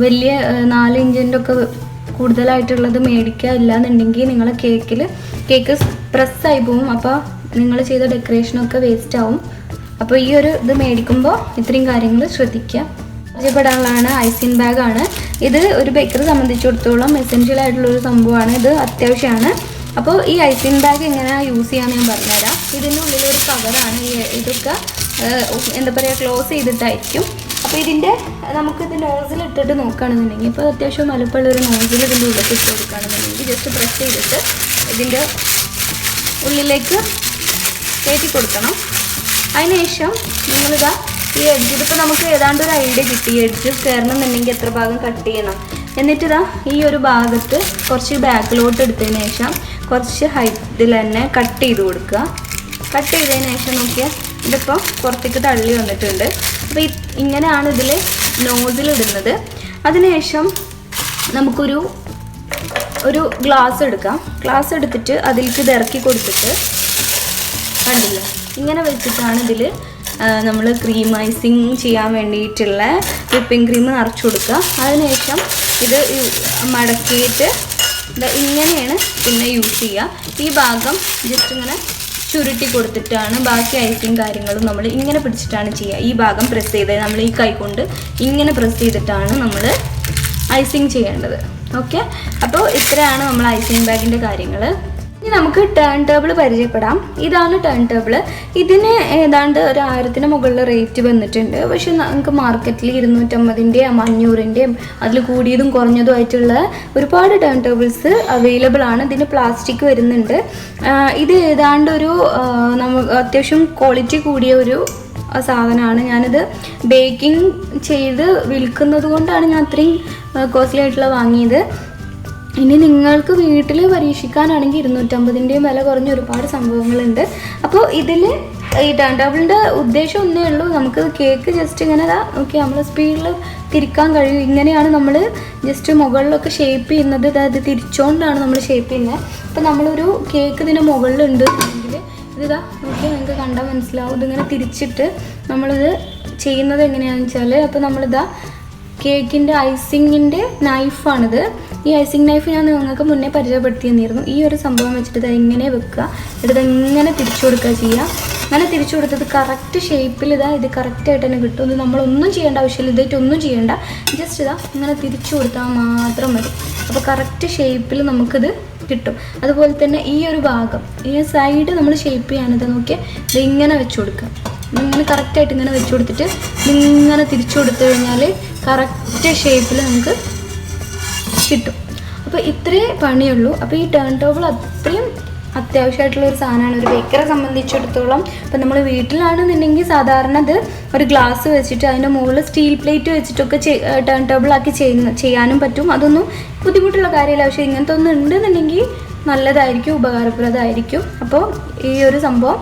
വലിയ 4 ഇഞ്ചിൻ്റെ ഒക്കെ കൂടുതലായിട്ടുള്ളത് മേടിക്കുക. ഇല്ലാന്നുണ്ടെങ്കിൽ നിങ്ങളെ കേക്ക് പ്രസ്സായി പോവും. അപ്പോൾ നിങ്ങൾ ചെയ്ത ഡെക്കറേഷനൊക്കെ വേസ്റ്റ് ആവും. അപ്പോൾ ഈ ഒരു ഇത് മേടിക്കുമ്പോൾ ഇത്രയും കാര്യങ്ങൾ ശ്രദ്ധിക്കുക. പരിചയപ്പെടാനുള്ളതാണ് ഐസിങ് ബാഗാണ്. ഇത് ഒരു ബേക്കറി സംബന്ധിച്ചിടത്തോളം എസെൻഷ്യൽ ആയിട്ടുള്ളൊരു സംഭവമാണ്. ഇത് അത്യാവശ്യമാണ്. അപ്പോൾ ഈ ഐസിങ് ബാഗ് എങ്ങനെ യൂസ് ചെയ്യാമെന്ന് ഞാൻ പറഞ്ഞുതരാം. ഇതിൻ്റെ ഉള്ളിലൊരു കവറാണ്. ഇതൊക്കെ എന്താ പറയുക, ക്ലോസ് ചെയ്തിട്ടായിരിക്കും. അപ്പോൾ നമുക്കിത് നോസിലിട്ടിട്ട് നോക്കുകയാണെന്നുണ്ടെങ്കിൽ, ഇപ്പോൾ അത്യാവശ്യം വലുപ്പമുള്ളൊരു നോസിൽ ഇതിൻ്റെ ഉള്ളിലേക്ക് ഇട്ട് കൊടുക്കുകയാണെന്നുണ്ടെങ്കിൽ ജസ്റ്റ് പ്രസ് ചെയ്തിട്ട് ഇതിൻ്റെ ഉള്ളിലേക്ക് കയറ്റി കൊടുക്കണം. അതിനുശേഷം നിങ്ങളിതാ ഈ എഡ്ജ്, ഇതിപ്പോൾ നമുക്ക് ഏതാണ്ട് ഒരു ഐഡിയ കിട്ടി എഡ്ജ് കയറണമെന്നുണ്ടെങ്കിൽ എത്ര ഭാഗം കട്ട് ചെയ്യണം. എന്നിട്ടിതാ ഈ ഒരു ഭാഗത്ത് കുറച്ച് ബാക്കിലോട്ട് എടുത്തതിന് ശേഷം കുറച്ച് ഹൈറ്റിൽ തന്നെ കട്ട് ചെയ്ത് കൊടുക്കുക. കട്ട് ചെയ്തതിന് ശേഷം നോക്കിയാൽ ഇതിപ്പോൾ പുറത്തേക്ക് തള്ളി വന്നിട്ടുണ്ട്. അപ്പോൾ ഇങ്ങനെയാണ് ഇതിൽ നോസിലിടുന്നത്. അതിനുശേഷം നമുക്കൊരു ഒരു ഗ്ലാസ് എടുക്കാം. ഗ്ലാസ് എടുത്തിട്ട് അതിലേക്ക് ഇത് ഇറക്കി കൊടുത്തിട്ട് കണ്ടില്ലേ, ഇങ്ങനെ വെച്ചിട്ടാണ് ഇതിൽ നമ്മൾ ക്രീം ഐസിങ് ചെയ്യാൻ വേണ്ടിയിട്ടുള്ള വിപ്പിംഗ് ക്രീം നിറച്ച് കൊടുക്കുക. അതിനുശേഷം ഇത് മടക്കിയിട്ട് ഇങ്ങനെയാണ് പിന്നെ യൂസ് ചെയ്യുക. ഈ ഭാഗം ജസ്റ്റ് ഇങ്ങനെ ചുരുട്ടി കൊടുത്തിട്ടാണ് ബാക്കി ഐസിങ് കാര്യങ്ങളും നമ്മൾ ഇങ്ങനെ പിടിച്ചിട്ടാണ് ചെയ്യുക. ഈ ഭാഗം പ്രസ് ചെയ്ത് നമ്മൾ ഈ കൈ കൊണ്ട് ഇങ്ങനെ പ്രസ് ചെയ്തിട്ടാണ് നമ്മൾ ഐസിങ് ചെയ്യേണ്ടത്. ഓക്കെ, അപ്പോൾ ഇത്രയാണ് നമ്മൾ ഐസിങ് ബാഗിൻ്റെ കാര്യങ്ങൾ. ഇനി നമുക്ക് ടേൺ ടേബിൾ പരിചയപ്പെടാം. ഇതാണ് ടേൺ ടേബിൾ. ഇതിന് ഏതാണ്ട് ഒരു 1000-ന് മുകളിൽ റേറ്റ് വന്നിട്ടുണ്ട്. പക്ഷെ നമുക്ക് മാർക്കറ്റിൽ 250-ൻ്റെയും 500-ൻ്റെയും അതിൽ കൂടിയതും കുറഞ്ഞതും ആയിട്ടുള്ള ഒരുപാട് ടേൺ ടേബിൾസ് അവൈലബിൾ ആണ്. ഇതിന് പ്ലാസ്റ്റിക് വരുന്നുണ്ട്. ഇത് ഏതാണ്ട് ഒരു അത്യാവശ്യം ക്വാളിറ്റി കൂടിയ ഒരു സാധനമാണ്. ഞാനിത് ബേക്കിംഗ് ചെയ്ത് വിൽക്കുന്നത് കൊണ്ടാണ് ഞാൻ അത്രയും കോസ്റ്റ്ലി ആയിട്ടുള്ള വാങ്ങിയത്. ഇനി നിങ്ങൾക്ക് വീട്ടിൽ പരീക്ഷിക്കാനാണെങ്കിൽ 250-ൻ്റെയും വില കുറഞ്ഞ ഒരുപാട് സംഭവങ്ങളുണ്ട്. അപ്പോൾ ഇതിൽ ഈ ടേൺ ടേബിളിൻ്റെ ഉദ്ദേശം ഒന്നേ ഉള്ളൂ, നമുക്ക് കേക്ക് ജസ്റ്റ് ഇങ്ങനെ ഓക്കെ നമ്മൾ സ്പീഡിൽ തിരിക്കാൻ കഴിയും. ഇങ്ങനെയാണ് നമ്മൾ ജസ്റ്റ് മുകളിലൊക്കെ ഷേപ്പ് ചെയ്യുന്നത്. അതായത് തിരിച്ചുകൊണ്ടാണ് നമ്മൾ ഷേപ്പ് ചെയ്യുന്നത്. അപ്പോൾ നമ്മളൊരു കേക്ക് ഇതിൻ്റെ മുകളിലുണ്ട് എങ്കിൽ ഇതാ നോക്കി നിങ്ങൾക്ക് കണ്ടാൽ മനസ്സിലാവും. ഇതിങ്ങനെ തിരിച്ചിട്ട് നമ്മളിത് ചെയ്യുന്നത് എങ്ങനെയാണെന്ന് വെച്ചാൽ, അപ്പോൾ നമ്മളിതാ കേക്കിൻ്റെ ഐസിങ്ങിൻ്റെ നൈഫാണിത്. ഈ ഐസിങ് നൈഫ് ഞാൻ നിങ്ങൾക്ക് മുന്നേ പരിചയപ്പെടുത്തി തന്നിരുന്നു. ഈ ഒരു സംഭവം വെച്ചിട്ട് ഇത് ഇങ്ങനെ വെക്കുക, എന്നിട്ട് ഇങ്ങനെ തിരിച്ചു കൊടുക്കുക ചെയ്യുക. അങ്ങനെ തിരിച്ചു കൊടുത്തത് കറക്റ്റ് ഷേപ്പിൽ ഇത് കറക്റ്റായിട്ട് തന്നെ കിട്ടും. ഇത് നമ്മളൊന്നും ചെയ്യേണ്ട ആവശ്യമില്ല, ഇതായിട്ടൊന്നും ചെയ്യേണ്ട. ജസ്റ്റ് ഇങ്ങനെ തിരിച്ചു കൊടുത്താൽ മാത്രം മതി. അപ്പോൾ കറക്റ്റ് ഷേപ്പിൽ നമുക്കിത് കിട്ടും. അതുപോലെ തന്നെ ഈ ഒരു ഭാഗം ഈ സൈഡ് നമ്മൾ ഷേപ്പ് ചെയ്യാനത് നോക്കിയാൽ ഇത് ഇങ്ങനെ വെച്ച് കൊടുക്കുക. ഇങ്ങനെ കറക്റ്റായിട്ട് ഇങ്ങനെ വെച്ച് കൊടുത്തിട്ട് ഇങ്ങനെ തിരിച്ചു കൊടുത്തു കഴിഞ്ഞാൽ കറക്റ്റ് ഷേപ്പിൽ നമുക്ക് കിട്ടും. അപ്പോൾ ഇത്രേ പണിയുള്ളൂ. അപ്പോൾ ഈ ടേൺ ടേബിൾ അത്രയും അത്യാവശ്യമായിട്ടുള്ള ഒരു സാധനമാണ് ഒരു ബേക്കറെ സംബന്ധിച്ചിടത്തോളം. ഇപ്പം നമ്മൾ വീട്ടിലാണെന്നുണ്ടെങ്കിൽ സാധാരണ ഇത് ഒരു ഗ്ലാസ് വെച്ചിട്ട് അതിൻ്റെ മുകളിൽ സ്റ്റീൽ പ്ലേറ്റ് വെച്ചിട്ടൊക്കെ ടേൺ ടേബിളാക്കി ചെയ്യാനും പറ്റും. അതൊന്നും ബുദ്ധിമുട്ടുള്ള കാര്യമില്ല. പക്ഷേ ഇങ്ങനത്തെ ഒന്നും ഉണ്ടെന്നുണ്ടെങ്കിൽ നല്ലതായിരിക്കും, ഉപകാരപ്രദമായിരിക്കും. അപ്പോൾ ഈ ഒരു സംഭവം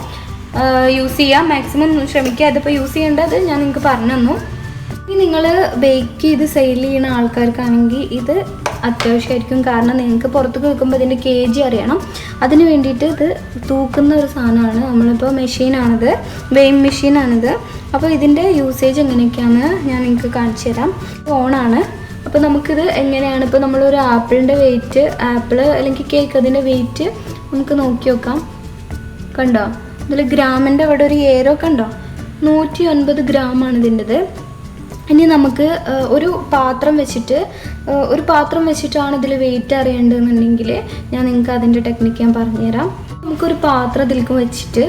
യൂസ് ചെയ്യാം, മാക്സിമം ശ്രമിക്കുക. അതിപ്പോൾ യൂസ് ചെയ്യേണ്ടത് ഞാൻ നിങ്ങൾക്ക് പറഞ്ഞു തന്നു. ഇനി നിങ്ങൾ ബേക്ക് ചെയ്ത് സെയിൽ ചെയ്യുന്ന ആൾക്കാർക്കാണെങ്കിൽ ഇത് അത്യാവശ്യമായിരിക്കും. കാരണം നിങ്ങൾക്ക് പുറത്തേക്ക് വെക്കുമ്പോൾ ഇതിൻ്റെ kg അറിയണം. അതിന് വേണ്ടിയിട്ട് ഇത് തൂക്കുന്ന ഒരു സാധനമാണ്. നമ്മളിപ്പോൾ മെഷീനാണിത്, വെയിങ് മെഷീനാണിത്. അപ്പോൾ ഇതിൻ്റെ യൂസേജ് എങ്ങനെയൊക്കെയാണ് ഞാൻ നിങ്ങൾക്ക് കാണിച്ചു തരാം. ഓണാണ്. അപ്പോൾ നമുക്കിത് എങ്ങനെയാണ്, ഇപ്പോൾ നമ്മളൊരു ആപ്പിളിൻ്റെ വെയിറ്റ്, ആപ്പിൾ അല്ലെങ്കിൽ കേക്ക് അതിൻ്റെ വെയിറ്റ് നമുക്ക് നോക്കി നോക്കാം. കണ്ടോ, ഇതിൽ ഗ്രാമിൻ്റെ അവിടെ ഒരു ഏരോ കണ്ടോ, 109 ഗ്രാമാണ് ഇതിൻ്റെത്. ഇനി നമുക്ക് ഒരു പാത്രം വെച്ചിട്ടാണ് ഇതിൽ വെയിറ്റ് അറിയേണ്ടതെന്നുണ്ടെങ്കിൽ ഞാൻ നിങ്ങൾക്ക് അതിൻ്റെ ടെക്നിക്ക് ഞാൻ പറഞ്ഞുതരാം. നമുക്കൊരു പാത്രം ഇതിലേക്ക് വെച്ചിട്ട്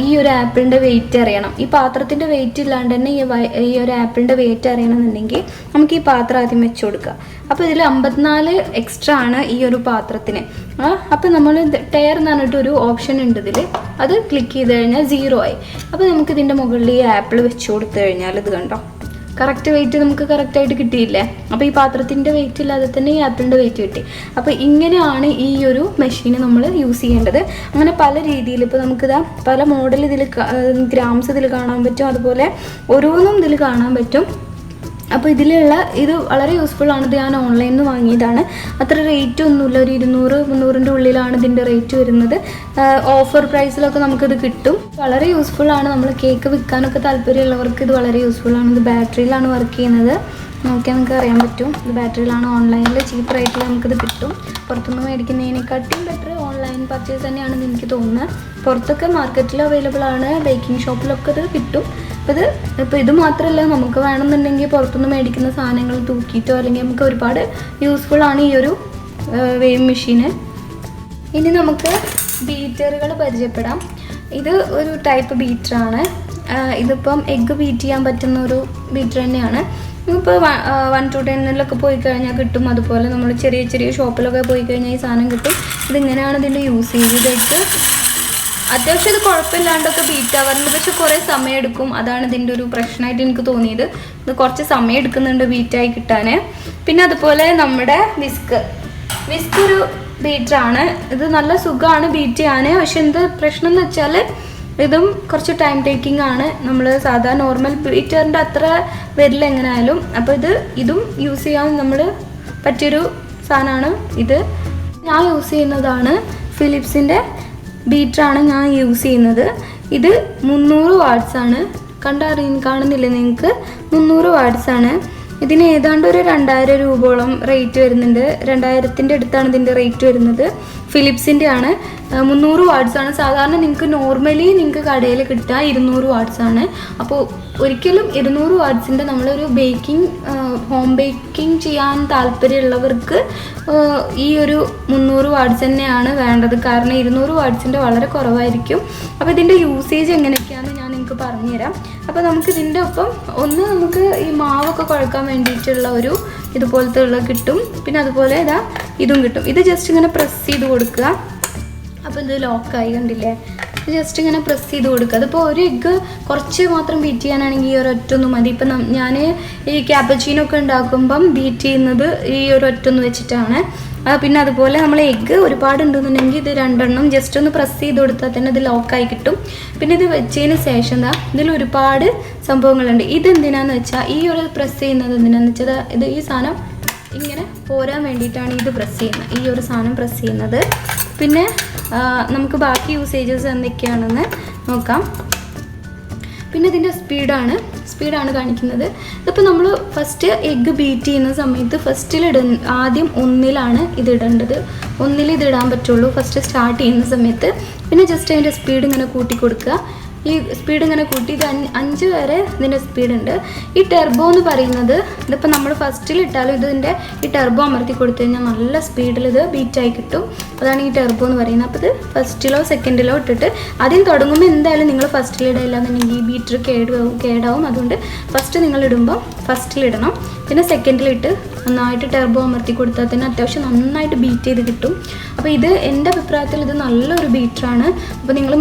ഈ ഒരു ആപ്പിളിൻ്റെ വെയിറ്റ് അറിയണം. ഈ പാത്രത്തിൻ്റെ വെയിറ്റ് ഇല്ലാണ്ട് തന്നെ ഈ ഒരു ആപ്പിളിൻ്റെ വെയിറ്റ് അറിയണമെന്നുണ്ടെങ്കിൽ നമുക്ക് ഈ പാത്രം ആദ്യം വെച്ച് കൊടുക്കുക. അപ്പോൾ ഇതിൽ 54 എക്സ്ട്രാ ആണ് ഈ ഒരു പാത്രത്തിന്. അപ്പോൾ നമ്മൾ ടയർ എന്ന് പറഞ്ഞിട്ടൊരു ഓപ്ഷൻ ഉണ്ട് ഇതിൽ, അത് ക്ലിക്ക് ചെയ്ത് കഴിഞ്ഞാൽ 0 ആയി. അപ്പോൾ നമുക്ക് ഇതിൻ്റെ മുകളിൽ ഈ ആപ്പിൾ വെച്ച് കൊടുത്തു കഴിഞ്ഞാൽ ഇത് കണ്ടോ, കറക്റ്റ് വെയിറ്റ് നമുക്ക് കറക്റ്റായിട്ട് കിട്ടിയില്ലേ. അപ്പോൾ ഈ പാത്രത്തിൻ്റെ വെയിറ്റ് ഇല്ലാതെ തന്നെ ഈ ആപ്പിളിൻ്റെ വെയിറ്റ് കിട്ടി. അപ്പോൾ ഇങ്ങനെയാണ് ഈ ഒരു മെഷീന് നമ്മൾ യൂസ് ചെയ്യേണ്ടത്. അങ്ങനെ പല രീതിയിൽ ഇപ്പോൾ നമുക്കിതാ പല മോഡൽ ഇതിൽ ഗ്രാംസ് ഇതിൽ കാണാൻ പറ്റും, അതുപോലെ ഓരോന്നും ഇതിൽ കാണാൻ പറ്റും. അപ്പോൾ ഇത് വളരെ യൂസ്ഫുള്ളാണ്. ഇത് ഞാൻ ഓൺലൈനിൽ നിന്ന് വാങ്ങിയതാണ്. അത്ര റേറ്റ് ഒന്നുമില്ല, ഒരു 200-300ൻ്റെ ഉള്ളിലാണ് ഇതിൻ്റെ റേറ്റ് വരുന്നത്. ഓഫർ പ്രൈസിലൊക്കെ നമുക്കിത് കിട്ടും. വളരെ യൂസ്ഫുള്ളാണ്. നമ്മൾ കേക്ക് വിൽക്കാനൊക്കെ താല്പര്യമുള്ളവർക്ക് ഇത് വളരെ യൂസ്ഫുള്ളാണ്. ഇത് ബാറ്ററിയിലാണ് വർക്ക് ചെയ്യുന്നത്. നോക്കിയാൽ നമുക്ക് അറിയാൻ പറ്റും. ഇത് ബാറ്ററിയിലാണ്. ഓൺലൈനിൽ ചീപ്പ് റേറ്റിൽ നമുക്കിത് കിട്ടും. പുറത്തുനിന്ന് മേടിക്കുന്നതിനെക്കാട്ടിയും ബെറ്റർ ഓൺലൈൻ പർച്ചേസ് തന്നെയാണെന്ന് എനിക്ക് തോന്നുന്നത്. പുറത്തൊക്കെ മാർക്കറ്റിൽ അവൈലബിൾ ആണ്, ബേക്കിംഗ് ഷോപ്പിലൊക്കെ ഇത് കിട്ടും. അപ്പോൾ ഇത് മാത്രമല്ല, നമുക്ക് വേണമെന്നുണ്ടെങ്കിൽ പുറത്തുനിന്ന് മേടിക്കുന്ന സാധനങ്ങൾ തൂക്കിയിട്ടോ അല്ലെങ്കിൽ നമുക്ക് ഒരുപാട് യൂസ്ഫുള്ളാണ് ഈ ഒരു വെയിങ് മെഷീന്. ഇനി നമുക്ക് ബീറ്ററുകൾ പരിചയപ്പെടാം. ഇത് ഒരു ടൈപ്പ് ബീറ്ററാണ്. ഇതിപ്പം എഗ്ഗ് ബീറ്റ് ചെയ്യാൻ പറ്റുന്ന ഒരു ബീറ്റർ തന്നെയാണ്. ഇപ്പോൾ 1 to 10 പോയി കഴിഞ്ഞാൽ കിട്ടും. അതുപോലെ നമ്മൾ ചെറിയ ചെറിയ ഷോപ്പിലൊക്കെ പോയി കഴിഞ്ഞാൽ ഈ സാധനം കിട്ടും. ഇതിങ്ങനെയാണ് ഇതിൻ്റെ യൂസ് ചെയ്തേക്ക്. അത്യാവശ്യം ഇത് കുഴപ്പമില്ലാണ്ടൊക്കെ ബീറ്റ് ആവാറുണ്ട്, പക്ഷെ കുറേ സമയം എടുക്കും. അതാണ് ഇതിൻ്റെ ഒരു പ്രശ്നമായിട്ട് എനിക്ക് തോന്നിയത്. ഇത് കുറച്ച് സമയം എടുക്കുന്നുണ്ട് ബീറ്റായി കിട്ടാൻ. പിന്നെ അതുപോലെ നമ്മുടെ വിസ്ക് ഒരു ബീറ്ററാണ്. ഇത് നല്ല സുഖമാണ് ബീറ്റ് ചെയ്യാൻ. പക്ഷെ എന്ത് പ്രശ്നം എന്ന് വെച്ചാൽ ഇതും കുറച്ച് ടൈം ടേക്കിംഗ് ആണ്. നമ്മൾ സാധാരണ നോർമൽ ബീറ്ററിൻ്റെ അത്ര വരില്ല എങ്ങനെയായാലും. അപ്പോൾ ഇതും യൂസ് ചെയ്യാൻ നമ്മൾ പറ്റിയൊരു സാധനമാണ് ഇത്. ഞാൻ യൂസ് ചെയ്യുന്നതാണ് ഫിലിപ്സിൻ്റെ ബീറ്ററാണ് ഞാൻ യൂസ് ചെയ്യുന്നത്. ഇത് 300 വാട്ട്സ് ആണ്. കാണുന്നില്ലേ നിങ്ങൾക്ക്? 300 വാട്ട്സ് ആണ്. ഇതിന് ഏതാണ്ട് ഒരു 2000 രൂപയോളം റേറ്റ് വരുന്നുണ്ട്. 2000-ൻ്റെ അടുത്താണ് ഇതിൻ്റെ റേറ്റ് വരുന്നത്. ഫിലിപ്സിൻ്റെ ആണ്. 300 വാട്ട്സ് ആണ്. സാധാരണ നിങ്ങൾക്ക് നോർമലി നിങ്ങൾക്ക് കടയിൽ കിട്ടുക 200 വാട്ട്സ് ആണ്. അപ്പോൾ ഒരിക്കലും 200 വാട്ട്സിൻ്റെ നമ്മളൊരു ഹോം ബേക്കിംഗ് ചെയ്യാൻ താല്പര്യമുള്ളവർക്ക് ഈ ഒരു 300 വാട്ട്സ് തന്നെയാണ് വേണ്ടത്. കാരണം 200 വാട്ട്സിൻ്റെ വളരെ കുറവായിരിക്കും. അപ്പോൾ ഇതിൻ്റെ യൂസേജ് എങ്ങനെയൊക്കെയാണെന്ന് ഞാൻ നിങ്ങൾക്ക് പറഞ്ഞുതരാം. അപ്പോൾ നമുക്ക് ഇതിൻ്റെ ഒപ്പം നമുക്ക് ഈ മാവൊക്കെ കുഴക്കാൻ വേണ്ടിയിട്ടുള്ള ഒരു ഇതുപോലത്തെ ഉള്ള കിട്ടും. പിന്നെ അതുപോലെ ഇതും കിട്ടും. ഇത് ജസ്റ്റ് ഇങ്ങനെ പ്രസ് ചെയ്ത് കൊടുക്കുക. അപ്പോൾ ഇത് ലോക്കായി കണ്ടില്ലേ? ജസ്റ്റ് ഇങ്ങനെ പ്രസ് ചെയ്ത് കൊടുക്കുക. അതിപ്പോൾ ഒരു എഗ്ഗ് കുറച്ച് മാത്രം ബീറ്റ് ചെയ്യാനാണെങ്കിൽ ഈ ഒരൊറ്റൊന്നും മതി. ഇപ്പം ഞാൻ ഈ ക്യാപ്പച്ചീനോ ഒക്കെ ഉണ്ടാക്കുമ്പം ബീറ്റ് ചെയ്യുന്നത് ഈ ഒരൊറ്റൊന്ന് വെച്ചിട്ടാണ്. പിന്നെ അതുപോലെ നമ്മൾ എഗ്ഗ് ഒരുപാടുണ്ടെന്നുണ്ടെങ്കിൽ ഇത് 2 ജസ്റ്റ് ഒന്ന് പ്രസ് ചെയ്ത് കൊടുത്താൽ തന്നെ ഇത് ലോക്കായി കിട്ടും. പിന്നെ ഇത് വെച്ചതിന് ശേഷം ഇതിൽ ഒരുപാട് സംഭവങ്ങളുണ്ട്. ഇതെന്തിനാന്ന് വെച്ചാൽ ഈ ഒരു പ്രസ് ചെയ്യുന്നത് എന്തിനാന്ന് വെച്ചാൽ ഇത് ഈ സാധനം ഇങ്ങനെ പോരാൻ വേണ്ടിയിട്ടാണ് ഇത് പ്രസ് ചെയ്യുന്നത്, ഈ ഒരു സാധനം പ്രസ് ചെയ്യുന്നത്. പിന്നെ നമുക്ക് ബാക്കി യൂസേജസ് എന്തൊക്കെയാണെന്ന് നോക്കാം. പിന്നെ ഇതിൻ്റെ സ്പീഡാണ് കാണിക്കുന്നത്. ഇതിപ്പോൾ നമ്മൾ ഫസ്റ്റ് എഗ്ഗ് ബീറ്റ് ചെയ്യുന്ന സമയത്ത് ആദ്യം 1-ലാണ് ഇത് ഇടേണ്ടത്. 1-ൽ ഇത് ഇടാൻ പറ്റുള്ളൂ ഫസ്റ്റ് സ്റ്റാർട്ട് ചെയ്യുന്ന സമയത്ത്. പിന്നെ ജസ്റ്റ് അതിൻ്റെ സ്പീഡ് ഇങ്ങനെ കൂട്ടി കൊടുക്കുക. ഈ സ്പീഡ് ഇങ്ങനെ കൂട്ടി ഇത് 5 വരെ ഇതിൻ്റെ സ്പീഡുണ്ട്. ഈ ടെർബോ എന്ന് പറയുന്നത് ഇതിപ്പോൾ നമ്മൾ ഫസ്റ്റിൽ ഇട്ടാലും ഇതിൻ്റെ ഈ ടെർബോ അമർത്തി കൊടുത്തു കഴിഞ്ഞാൽ നല്ല സ്പീഡിൽ ഇത് ബീറ്റായി കിട്ടും. അതാണ് ഈ ടെർബോ എന്ന് പറയുന്നത്. അപ്പോൾ ഇത് ഫസ്റ്റിലോ സെക്കൻഡിലോ ഇട്ടിട്ട് ആദ്യം തുടങ്ങുമ്പോൾ എന്തായാലും നിങ്ങൾ ഫസ്റ്റിലിടില്ല എന്നുണ്ടെങ്കിൽ ഈ ബീറ്റർ കേടാവും. അതുകൊണ്ട് ഫസ്റ്റ് നിങ്ങൾ ഇടുമ്പോൾ ഫസ്റ്റിലിടണം. പിന്നെ സെക്കൻഡിലിട്ട് നന്നായിട്ട് ടെർബോ അമർത്തി കൊടുത്താൽ തന്നെ അത്യാവശ്യം നന്നായിട്ട് ബീറ്റ് ചെയ്ത് കിട്ടും. അപ്പോൾ ഇത് എൻ്റെ അഭിപ്രായത്തിൽ ഇത് നല്ലൊരു ബീറ്ററാണ്. അപ്പോൾ നിങ്ങൾ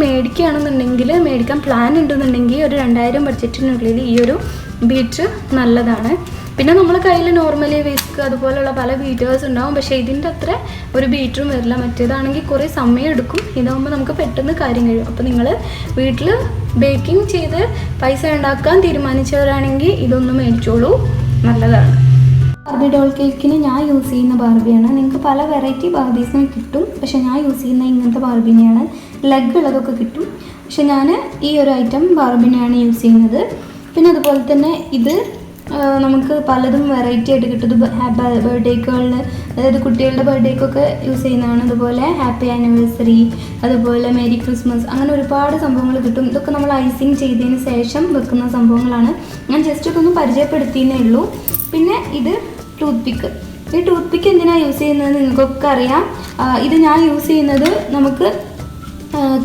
മേടിക്കാൻ പ്ലാൻ ഉണ്ടെന്നുണ്ടെങ്കിൽ ഒരു 2000 ബഡ്ജറ്റിനുള്ളിൽ ഈ ഒരു ബീറ്റർ നല്ലതാണ്. പിന്നെ നമ്മുടെ കയ്യിൽ നോർമലി വിസ്ക് അതുപോലെയുള്ള പല ബീറ്റേഴ്സ് ഉണ്ടാവും. പക്ഷേ ഇതിൻ്റെ അത്ര ഒരു ബീറ്ററും വരില്ല. മറ്റേതാണെങ്കിൽ കുറേ സമയം എടുക്കും. ഇതാകുമ്പോൾ നമുക്ക് പെട്ടെന്ന് കാര്യം കഴിയും. അപ്പോൾ നിങ്ങൾ വീട്ടിൽ ബേക്കിംഗ് ചെയ്ത് പൈസ ഉണ്ടാക്കാൻ തീരുമാനിച്ചവരാണെങ്കിൽ ഇതൊന്ന് മേടിച്ചോളൂ, നല്ലതാണ്. ബാർബി ഡോൾ കേക്കിന് ഞാൻ യൂസ് ചെയ്യുന്ന ബാർബിയാണ്. നിങ്ങൾക്ക് പല വെറൈറ്റി ബാർബീസിനും കിട്ടും. പക്ഷേ ഞാൻ യൂസ് ചെയ്യുന്ന ഇങ്ങനത്തെ ബാർബിനെയാണ്. ലെഗ് ഉള്ളതൊക്കെ കിട്ടും. പക്ഷെ ഞാൻ ഈ ഒരു ഐറ്റം ബാർബിനെയാണ് യൂസ് ചെയ്യുന്നത്. പിന്നെ അതുപോലെ തന്നെ ഇത് നമുക്ക് പലതും വെറൈറ്റി ആയിട്ട് കിട്ടും. ഇത് ബർത്ത്ഡേക്കുകളിൽ, അതായത് കുട്ടികളുടെ ബർത്ത്ഡേക്കൊക്കെ യൂസ് ചെയ്യുന്നതാണ്. അതുപോലെ ഹാപ്പി ആനിവേഴ്സറി, അതുപോലെ മേരി ക്രിസ്മസ്, അങ്ങനെ ഒരുപാട് സംഭവങ്ങൾ കിട്ടും. ഇതൊക്കെ നമ്മൾ ഐസിങ് ചെയ്തതിന് ശേഷം വെക്കുന്ന സംഭവങ്ങളാണ്. ഞാൻ ജസ്റ്റ് ഇതൊന്ന് പരിചയപ്പെടുത്തിയേ ഉള്ളൂ. പിന്നെ ഇത് ടൂത്ത് പിക്ക്. ഈ ടൂത്ത് പിക്ക് എന്തിനാണ് യൂസ് ചെയ്യുന്നത് നിങ്ങൾക്കൊക്കെ അറിയാം. ഇത് ഞാൻ യൂസ് ചെയ്യുന്നത് നമുക്ക്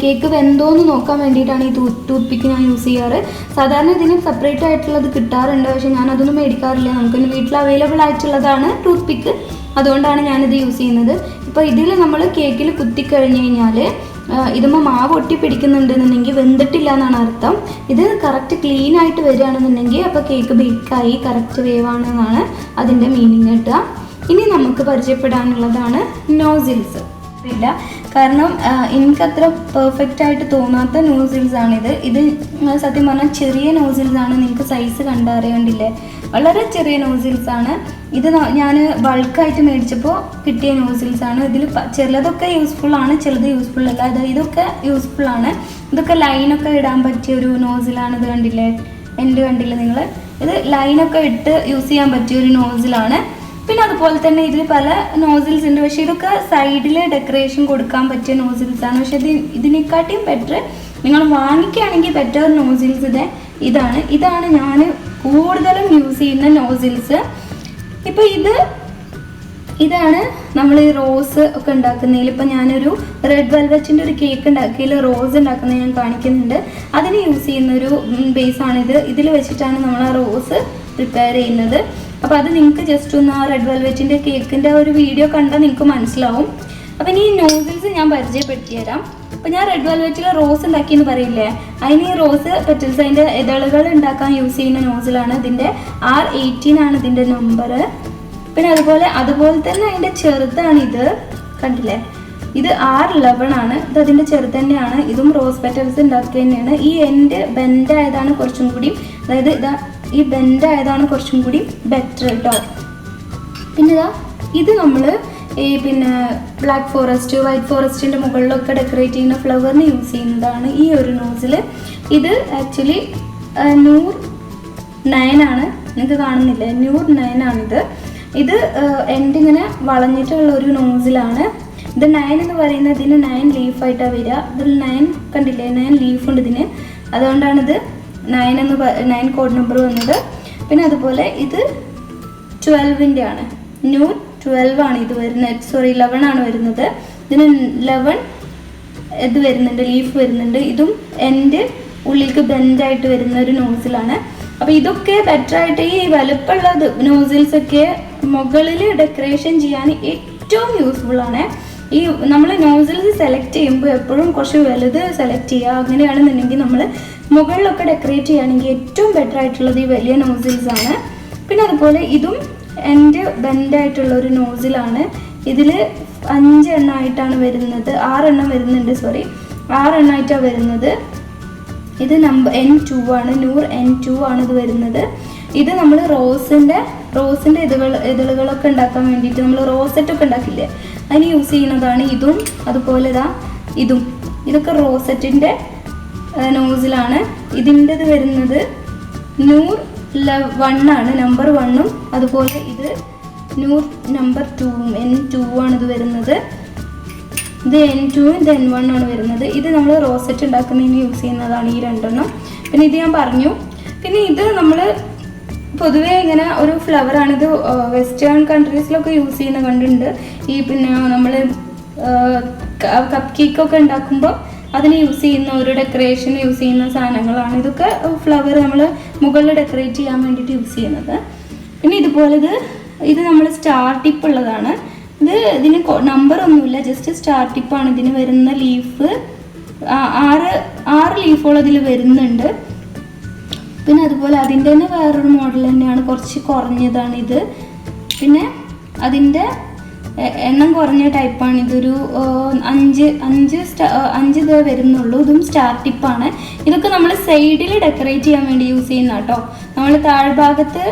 കേക്ക് വെന്തോന്ന് നോക്കാൻ വേണ്ടിയിട്ടാണ് ഈ ടൂത്ത് പിക്ക് ഞാൻ യൂസ് ചെയ്യാറ്. സാധാരണ ഇതിന് സെപ്പറേറ്റ് ആയിട്ടുള്ളത് കിട്ടാറുണ്ട്. പക്ഷേ ഞാൻ അതൊന്നും മേടിക്കാറില്ല. നമുക്ക് വീട്ടിൽ അവൈലബിൾ ആയിട്ടുള്ളതാണ് ടൂത്ത് പിക്ക്. അതുകൊണ്ടാണ് ഞാനിത് യൂസ് ചെയ്യുന്നത്. ഇപ്പോൾ ഇതിൽ നമ്മൾ കേക്കിൽ കുത്തിക്കഴിഞ്ഞ് കഴിഞ്ഞാൽ ഇതുമ്പോൾ മാവ് ഒട്ടി പിടിക്കുന്നുണ്ടെന്നുണ്ടെങ്കിൽ വെന്തിട്ടില്ല എന്നാണ് അർത്ഥം. ഇത് കറക്റ്റ് ക്ലീൻ ആയിട്ട് വരികയാണെന്നുണ്ടെങ്കിൽ അപ്പോൾ കേക്ക് ബേക്കായി കറക്റ്റ് വേവാണെന്നാണ് അതിൻ്റെ മീനിങ് കിട്ടുക. ഇനി നമുക്ക് പരിചയപ്പെടാനുള്ളതാണ് നോസിൽസ്. ഇല്ല, കാരണം എനിക്കത്ര പെർഫെക്റ്റ് ആയിട്ട് തോന്നാത്ത നോസിൽസാണിത്. ഇത് സത്യം പറഞ്ഞാൽ ചെറിയ നോസിൽസാണ്. നിങ്ങൾക്ക് സൈസ് കണ്ടറിയണ്ടില്ലേ, വളരെ ചെറിയ നോസിൽസാണ്. ഇത് ഞാൻ ബൾക്കായിട്ട് മേടിച്ചപ്പോൾ കിട്ടിയ നോസിൽസാണ്. ഇതിൽ ചിലതൊക്കെ യൂസ്ഫുള്ളാണ്, ചിലത് യൂസ്ഫുൾ അല്ല. ഇതൊക്കെ യൂസ്ഫുള്ളാണ്. ഇതൊക്കെ ലൈനൊക്കെ ഇടാൻ പറ്റിയ ഒരു നോസിലാണ്. ഇത് കണ്ടില്ലേ, കണ്ടില്ലേ നിങ്ങൾ? ഇത് ലൈനൊക്കെ ഇട്ട് യൂസ് ചെയ്യാൻ പറ്റിയ ഒരു നോസിലാണ്. പിന്നെ അതുപോലെ തന്നെ ഇതിൽ പല നോസിൽസ് ഉണ്ട്. പക്ഷേ ഇതൊക്കെ സൈഡിൽ ഡെക്കറേഷൻ കൊടുക്കാൻ പറ്റിയ നോസിൽസാണ്. പക്ഷേ ഇതിനെക്കാട്ടിയും ബെറ്റർ നിങ്ങൾ വാങ്ങിക്കുകയാണെങ്കിൽ ബെറ്റർ നോസിൽസ് ഇതാണ് ഞാൻ കൂടുതലും യൂസ് ചെയ്യുന്ന നോസിൽസ്. ഇപ്പോൾ ഇതാണ് നമ്മൾ ഈ റോസ് ഒക്കെ ഉണ്ടാക്കുന്നതിൽ. ഇപ്പം ഞാനൊരു റെഡ് വെൽവെറ്റിൻ്റെ ഒരു കേക്ക് ഉണ്ടാക്കിയതിൽ റോസ് ഉണ്ടാക്കുന്നത് ഞാൻ കാണിക്കുന്നുണ്ട്. അതിന് യൂസ് ചെയ്യുന്നൊരു ബേസാണിത്. ഇതിൽ വെച്ചിട്ടാണ് നമ്മൾ ആ റോസ് പ്രിപ്പയർ ചെയ്യുന്നത്. അപ്പോൾ അത് നിങ്ങൾക്ക് ജസ്റ്റ് ഒന്ന് ആ റെഡ് വെൽവെറ്റിൻ്റെ കേക്കിൻ്റെ ഒരു വീഡിയോ കണ്ടാൽ നിങ്ങൾക്ക് മനസ്സിലാവും. അപ്പം ഇനി ഈ നോസിൽസ് ഞാൻ പരിചയപ്പെടുത്തി തരാം. അപ്പോൾ ഞാൻ റെഡ് വെൽവെറ്റിൽ റോസ് ഉണ്ടാക്കിയെന്ന് പറയില്ലേ, അതിന് ഈ റോസ് പെറ്റൽസ് അതിൻ്റെ ഇതളുകൾ ഉണ്ടാക്കാൻ യൂസ് ചെയ്യുന്ന നോസിലാണ്. ഇതിൻ്റെ R18 ആണ് ഇതിൻ്റെ നമ്പർ. പിന്നെ അതുപോലെ തന്നെ അതിൻ്റെ ചെറുതാണിത്, കണ്ടില്ലേ? ഇത് R11 ആണ്. ഇത് അതിൻ്റെ ചെറുത് തന്നെയാണ്. ഇതും റോസ് പെറ്റൽസ് ഉണ്ടാക്കുക തന്നെയാണ്. ഈ എൻഡ് ബെൻഡ് ആയതാണ് കുറച്ചും കൂടി, അതായത് ഈ ബെൻഡ് ആയതാണ് കുറച്ചും കൂടി ബെറ്റർ കേട്ടോ. പിന്നെ ഇത് നമ്മൾ ഈ പിന്നെ ബ്ലാക്ക് ഫോറസ്റ്റ്, വൈറ്റ് ഫോറസ്റ്റിൻ്റെ മുകളിലൊക്കെ ഡെക്കറേറ്റ് ചെയ്യുന്ന ഫ്ലവറിന് യൂസ് ചെയ്യുന്നതാണ് ഈ ഒരു നോസിൽ. ഇത് ആക്ച്വലി നൂർ 9 ആണ്, നിങ്ങൾക്ക് കാണുന്നില്ല, നൂർ 9 ആണിത്. ഇത് എൻഡിങ്ങനെ വളഞ്ഞിട്ടുള്ള ഒരു നോസിലാണ്. ഇത് 9 എന്ന് പറയുന്നത് ഇതിന് 9 ലീഫായിട്ടാണ് വരിക. ഇതിൽ 9 കണ്ടില്ലേ, 9 ലീഫുണ്ട് ഇതിന്, അതുകൊണ്ടാണിത് 9 കോഡ് നമ്പർ വന്നത്. പിന്നെ അതുപോലെ ഇത് 12ൻ്റെ ആണ്, നൂർ 12 ആണ് ഇത് വരുന്നത്, സോറി 11 ആണ് വരുന്നത്. ഇതിന് 11 ഇത് വരുന്നുണ്ട്, ലീഫ് വരുന്നുണ്ട്. ഇതും എൻ്റെ ഉള്ളിലേക്ക് ബെൻഡായിട്ട് വരുന്ന ഒരു നോസിലാണ്. അപ്പോൾ ഇതൊക്കെ ബെറ്ററായിട്ട് ഈ വലുപ്പമുള്ള നോസിൽസൊക്കെ മുകളിൽ ഡെക്കറേഷൻ ചെയ്യാൻ ഏറ്റവും യൂസ്ഫുള്ളാണ്. ഈ നമ്മൾ നോസിൽസ് സെലക്ട് ചെയ്യുമ്പോൾ എപ്പോഴും കുറച്ച് വലുത് സെലക്ട് ചെയ്യുക. അങ്ങനെയാണെന്നുണ്ടെങ്കിൽ നമ്മൾ മുകളിലൊക്കെ ഡെക്കറേറ്റ് ചെയ്യുകയാണെങ്കിൽ ഏറ്റവും ബെറ്റർ ആയിട്ടുള്ളത് ഈ വലിയ നോസിൽസ് ആണ്. പിന്നെ അതുപോലെ ഇതും എൻ്റെ ബെൻഡായിട്ടുള്ള ഒരു നോസിലാണ്. ഇതിൽ 5 എണ്ണമായിട്ടാണ് വരുന്നത്, 6 എണ്ണം വരുന്നുണ്ട്, സോറി 6 എണ്ണമായിട്ടാണ് വരുന്നത്. ഇത് നമ്പർ N2 ആണ്, നൂർ N2 ആണ് ഇത് വരുന്നത്. ഇത് നമ്മൾ റോസിൻ്റെ ഇതളുകളൊക്കെ ഉണ്ടാക്കാൻ വേണ്ടിയിട്ട് നമ്മൾ റോസറ്റൊക്കെ ഉണ്ടാക്കില്ലേ, അതിന് യൂസ് ചെയ്യുന്നതാണ് ഇതും. അതുപോലെ ഇതൊക്കെ റോസറ്റിൻ്റെ നോസിലാണ്. ഇതിൻ്റെത് വരുന്നത് നൂർ 1 ആണ്, നമ്പർ 1ഉം. അതുപോലെ ഇത് നൂർ നമ്പർ 2ഉം, N2 ആണ് ഇത് വരുന്നത്. ഇത് N2ഉം ഇത് N1 ആണ് വരുന്നത്. ഇത് നമ്മൾ റോസറ്റ് ഉണ്ടാക്കുന്നതിന് യൂസ് ചെയ്യുന്നതാണ് ഈ 2 എണ്ണം. പിന്നെ ഇത് ഞാൻ പറഞ്ഞു. പിന്നെ ഇത് നമ്മൾ പൊതുവേ ഇങ്ങനെ ഒരു ഫ്ലവറാണിത്, വെസ്റ്റേൺ കൺട്രീസിലൊക്കെ യൂസ് ചെയ്യുന്ന കണ്ടിട്ടുണ്ട്. ഈ പിന്നെ നമ്മൾ കപ്പ് കേക്കൊക്കെ ഉണ്ടാക്കുമ്പോൾ അതിന് യൂസ് ചെയ്യുന്ന ഒരു ഡെക്കറേഷൻ യൂസ് ചെയ്യുന്ന സാധനങ്ങളാണ് ഇതൊക്കെ. ഫ്ലവർ നമ്മൾ മുകളിൽ ഡെക്കറേറ്റ് ചെയ്യാൻ വേണ്ടിയിട്ട് യൂസ് ചെയ്യുന്നത്. പിന്നെ ഇതുപോലെ ഇത് നമ്മൾ സ്റ്റാർ ടിപ്പ് ഉള്ളതാണ്. ഇതിന് നമ്പർ ഒന്നുമില്ല, ജസ്റ്റ് സ്റ്റാർ ടിപ്പാണ്. ഇതിന് വരുന്ന ലീഫ് 6 ലീഫോളം ഇതിൽ വരുന്നുണ്ട്. പിന്നെ അതുപോലെ അതിൻ്റെ തന്നെ വേറൊരു മോഡൽ തന്നെയാണ്, കുറച്ച് കുറഞ്ഞതാണ് ഇത്. പിന്നെ അതിൻ്റെ എണ്ണം കുറഞ്ഞ ടൈപ്പാണ്. ഇതൊരു 5 ഇത് വരുന്നുള്ളൂ. ഇതും സ്റ്റാർ ടിപ്പാണ്. ഇതൊക്കെ നമ്മൾ സൈഡിൽ ഡെക്കറേറ്റ് ചെയ്യാൻ വേണ്ടി യൂസ് ചെയ്യുന്ന കേട്ടോ. നമ്മൾ താഴ്ഭാഗത്ത്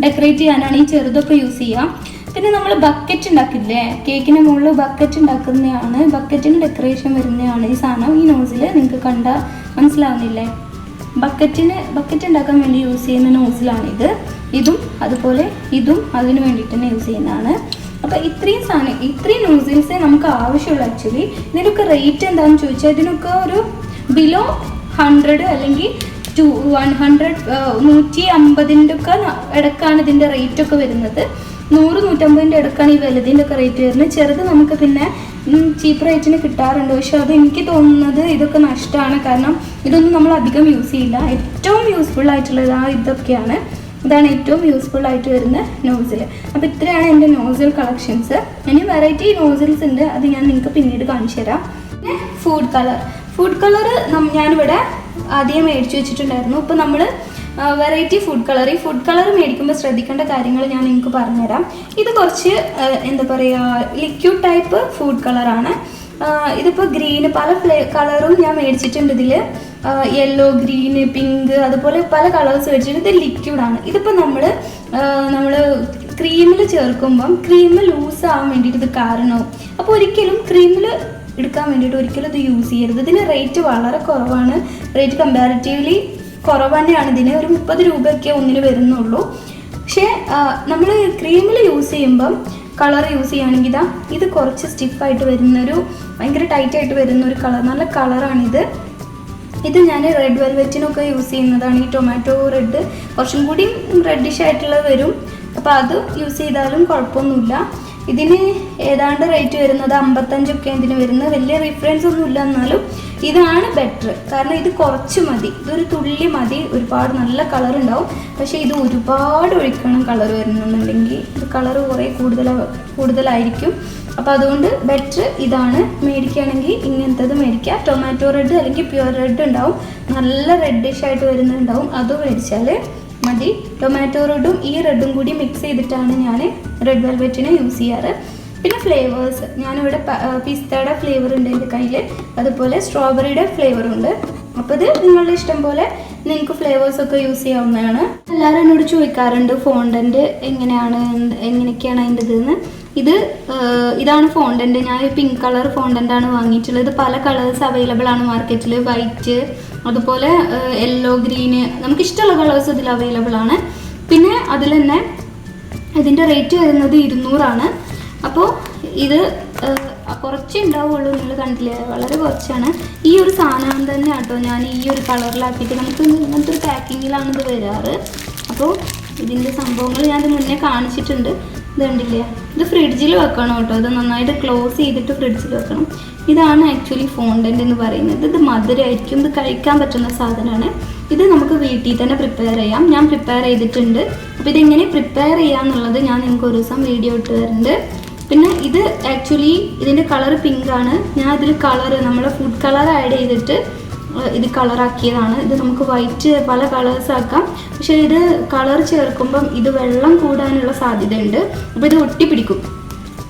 ഡെക്കറേറ്റ് ചെയ്യാനാണ് ഈ ചെറുതൊക്കെ യൂസ് ചെയ്യുക. പിന്നെ നമ്മൾ ബക്കറ്റ് ഉണ്ടാക്കില്ലേ, കേക്കിന് മുകളിൽ ബക്കറ്റ് ഉണ്ടാക്കുന്നതാണ്, ബക്കറ്റിന് ഡെക്കറേഷൻ വരുന്നതാണ് ഈ സാധനം. ഈ നോസിൽ നിങ്ങൾക്ക് കണ്ടാൽ മനസ്സിലാവുന്നില്ലേ, ബക്കറ്റ് ഉണ്ടാക്കാൻ വേണ്ടി യൂസ് ചെയ്യുന്ന നോസിലാണിത്. അതുപോലെ ഇതും അതിന് വേണ്ടിയിട്ട് തന്നെ യൂസ് ചെയ്യുന്നതാണ്. അപ്പോൾ ഇത്രയും നോസിൽസേ നമുക്ക് ആവശ്യമുള്ളൂ ആക്ച്വലി. ഇതിനൊക്കെ റേറ്റ് എന്താണെന്ന് ചോദിച്ചാൽ ഇതിനൊക്കെ ഒരു ബിലോ 100 അല്ലെങ്കിൽ 100 150ൻ്റെ ഒക്കെ ഇടക്കാണ് ഇതിൻ്റെ റേറ്റൊക്കെ വരുന്നത്. 100-150ൻ്റെ ഇടക്കാണ് ഈ വലുതിൻ്റെ ഒക്കെ റേറ്റ് വരുന്നത്. ചെറുത് നമുക്ക് പിന്നെ ചീപ്പ് റേറ്റിന് കിട്ടാറുണ്ട്. പക്ഷെ അത് എനിക്ക് തോന്നുന്നത് ഇതൊക്കെ നഷ്ടമാണ്. കാരണം ഇതൊന്നും നമ്മൾ അധികം യൂസ് ചെയ്യില്ല. ഏറ്റവും യൂസ്ഫുൾ ആയിട്ടുള്ളത് ഇതൊക്കെയാണ്. ഇതാണ് ഏറ്റവും യൂസ്ഫുൾ ആയിട്ട് വരുന്ന നോസിൽ. അപ്പോൾ ഇത്രയാണ് എൻ്റെ നോസിൽ കളക്ഷൻസ്. ഇനി വെറൈറ്റി നോസിൽസ് ഉണ്ട്, അത് ഞാൻ നിങ്ങൾക്ക് പിന്നീട് കാണിച്ചു തരാം. പിന്നെ ഫുഡ് കളർ ഞാനിവിടെ ആദ്യം മേടിച്ച് വെച്ചിട്ടുണ്ടായിരുന്നു. ഇപ്പോൾ നമ്മൾ വെറൈറ്റി ഫുഡ് കളർ മേടിക്കുമ്പോൾ ശ്രദ്ധിക്കേണ്ട കാര്യങ്ങൾ ഞാൻ നിങ്ങൾക്ക് പറഞ്ഞുതരാം. ഇത് കുറച്ച് എന്താ പറയുക, ലിക്വിഡ് ടൈപ്പ് ഫുഡ് കളറാണ്. ഇതിപ്പോൾ ഗ്രീന് പല കളറും ഞാൻ മേടിച്ചിട്ടുണ്ട്. ഇതിൽ യെല്ലോ, ഗ്രീന്, പിങ്ക്, അതുപോലെ പല കളേഴ്സ് മേടിച്ചിട്ട് ഇത് ലിക്വിഡാണ്. ഇതിപ്പോൾ നമ്മൾ ക്രീമിൽ ചേർക്കുമ്പം ക്രീം ലൂസ് ആവാൻ വേണ്ടിയിട്ട് ഇത് കാരണമാവും. അപ്പോൾ ഒരിക്കലും ക്രീമിൽ എടുക്കാൻ വേണ്ടിയിട്ട് ഒരിക്കലും ഇത് യൂസ് ചെയ്യരുത്. ഇതിന് റേറ്റ് വളരെ കുറവാണ്. റേറ്റ് കമ്പാരിറ്റീവ്ലി കുറവ് തന്നെയാണ്. ഇതിന് ഒരു 30 രൂപയൊക്കെ ഒന്നിന് വരുന്നുള്ളൂ. പക്ഷേ നമ്മൾ ക്രീമിൽ യൂസ് ചെയ്യുമ്പം കളർ യൂസ് ചെയ്യുകയാണെങ്കിൽ ഇത് കുറച്ച് സ്റ്റിഫായിട്ട് വരുന്നൊരു ഭയങ്കര ടൈറ്റായിട്ട് വരുന്ന ഒരു കളർ, നല്ല കളറാണിത്. ഇത് ഞാൻ റെഡ് വെൽവെറ്റിനൊക്കെ യൂസ് ചെയ്യുന്നതാണ്. ഈ ടൊമാറ്റോ റെഡ് കുറച്ചും കൂടി റെഡിഷ് ആയിട്ടുള്ളത് വരും. അപ്പോൾ അത് യൂസ് ചെയ്താലും കുഴപ്പമൊന്നുമില്ല. ഇതിന് ഏതാണ്ട് റേറ്റ് വരുന്നത് 55ഒക്കെ ഇതിന് വരുന്നത്. വലിയ റിഫറൻസ് ഒന്നും ഇല്ല, എന്നാലും ഇതാണ് ബെറ്റർ. കാരണം ഇത് കുറച്ച് മതി, ഇതൊരു തുള്ളി മതി. ഒരുപാട് നല്ല കളർ ഉണ്ടാവും. പക്ഷേ ഇത് ഒരുപാട് ഒഴിക്കണം കളർ വരുന്നുണ്ടെങ്കിൽ. ഇത് കളർ കുറേ കൂടുതലായിരിക്കും. അപ്പോൾ അതുകൊണ്ട് ബെറ്റർ ഇതാണ്. മേടിക്കുകയാണെങ്കിൽ ഇങ്ങനത്തത് മേടിക്കുക. ടൊമാറ്റോ റെഡ് അല്ലെങ്കിൽ പ്യുവർ റെഡ് ഉണ്ടാവും, നല്ല റെഡിഷ് ആയിട്ട് വരുന്നുണ്ടാവും. അത് മേടിച്ചാൽ മതി. ടൊമാറ്റോ റെഡും ഈ റെഡും കൂടി മിക്സ് ചെയ്തിട്ടാണ് ഞാൻ റെഡ് വെൽവെറ്റിനെ യൂസ് ചെയ്യാറ്. പിന്നെ ഫ്ലേവേഴ്സ് ഞാനിവിടെ പിസ്തയുടെ ഫ്ലേവർ ഉണ്ട് എൻ്റെ കയ്യിൽ, അതുപോലെ സ്ട്രോബെറിയുടെ ഫ്ലേവറുണ്ട്. അപ്പോൾ ഇത് നിങ്ങളുടെ ഇഷ്ടം പോലെ നിങ്ങൾക്ക് ഫ്ലേവേഴ്സൊക്കെ യൂസ് ചെയ്യാവുന്നതാണ്. എല്ലാവരും എന്നോട് ചോദിക്കാറുണ്ട് ഫോണ്ടൻറ്റ് എങ്ങനെയൊക്കെയാണ് അതിൻ്റെ ഇതെന്ന്. ഇതാണ് ഫോണ്ടന്റ്. ഞാൻ പിങ്ക് കളർ ഫോണ്ടൻ്റാണ് വാങ്ങിയിട്ടുള്ളത്. പല കളേഴ്സ് അവൈലബിൾ ആണ് മാർക്കറ്റിൽ. വൈറ്റ്, അതുപോലെ യെല്ലോ, ഗ്രീന്, നമുക്കിഷ്ടമുള്ള കളേഴ്സ് ഇതിൽ അവൈലബിൾ ആണ്. പിന്നെ അതിൽ തന്നെ ഇതിൻ്റെ റേറ്റ് വരുന്നത് 200 അപ്പോൾ ഇത് കുറച്ചേ ഉണ്ടാവുള്ളൂ. നിങ്ങൾ കണ്ടില്ലേ, വളരെ കുറച്ചാണ്. ഈ ഒരു സാധനം തന്നെ കേട്ടോ ഞാൻ ഈ ഒരു കളറിലാക്കിയിട്ട്, നമുക്ക് ഇങ്ങനത്തെ ഒരു പാക്കിങ്ങിലാണ് ഇത് വരാറ്. അപ്പോൾ ഇതിൻ്റെ സംഭവങ്ങൾ ഞാൻ മുന്നേ കാണിച്ചിട്ടുണ്ട്. ഇത് കണ്ടില്ലേ, ഇത് ഫ്രിഡ്ജിൽ വെക്കണം കേട്ടോ. ഇത് നന്നായിട്ട് ക്ലോസ് ചെയ്തിട്ട് ഫ്രിഡ്ജിൽ വെക്കണം. ഇതാണ് ആക്ച്വലി ഫോണ്ടൻ്റ് എന്ന് പറയുന്നത്. ഇത് മധുരമായിരിക്കും, ഇത് കഴിക്കാൻ പറ്റുന്ന സാധനമാണ്. ഇത് നമുക്ക് വീട്ടിൽ തന്നെ പ്രിപ്പയർ ചെയ്യാം. ഞാൻ പ്രിപ്പയർ ചെയ്തിട്ടുണ്ട്. അപ്പോൾ ഇതെങ്ങനെ പ്രിപ്പയർ ചെയ്യാമെന്നുള്ളത് ഞാൻ നിങ്ങൾക്ക് ഒരു ദിവസം വീഡിയോ ഇട്ട് തരുന്നുണ്ട്. പിന്നെ ഇത് ആക്ച്വലി ഇതിൻ്റെ കളർ പിങ്കാണ്. ഞാൻ ഇതിൽ നമ്മുടെ ഫുഡ് കളർ ആഡ് ചെയ്തിട്ട് ഇത് കളറാക്കിയതാണ്. ഇത് നമുക്ക് വൈറ്റ് പല കളേഴ്സ് ആക്കാം. പക്ഷേ ഇത് കളർ ചേർക്കുമ്പം ഇത് വെള്ളം കൂടാനുള്ള സാധ്യതയുണ്ട്. അപ്പോൾ ഇത് ഒട്ടിപ്പിടിക്കും.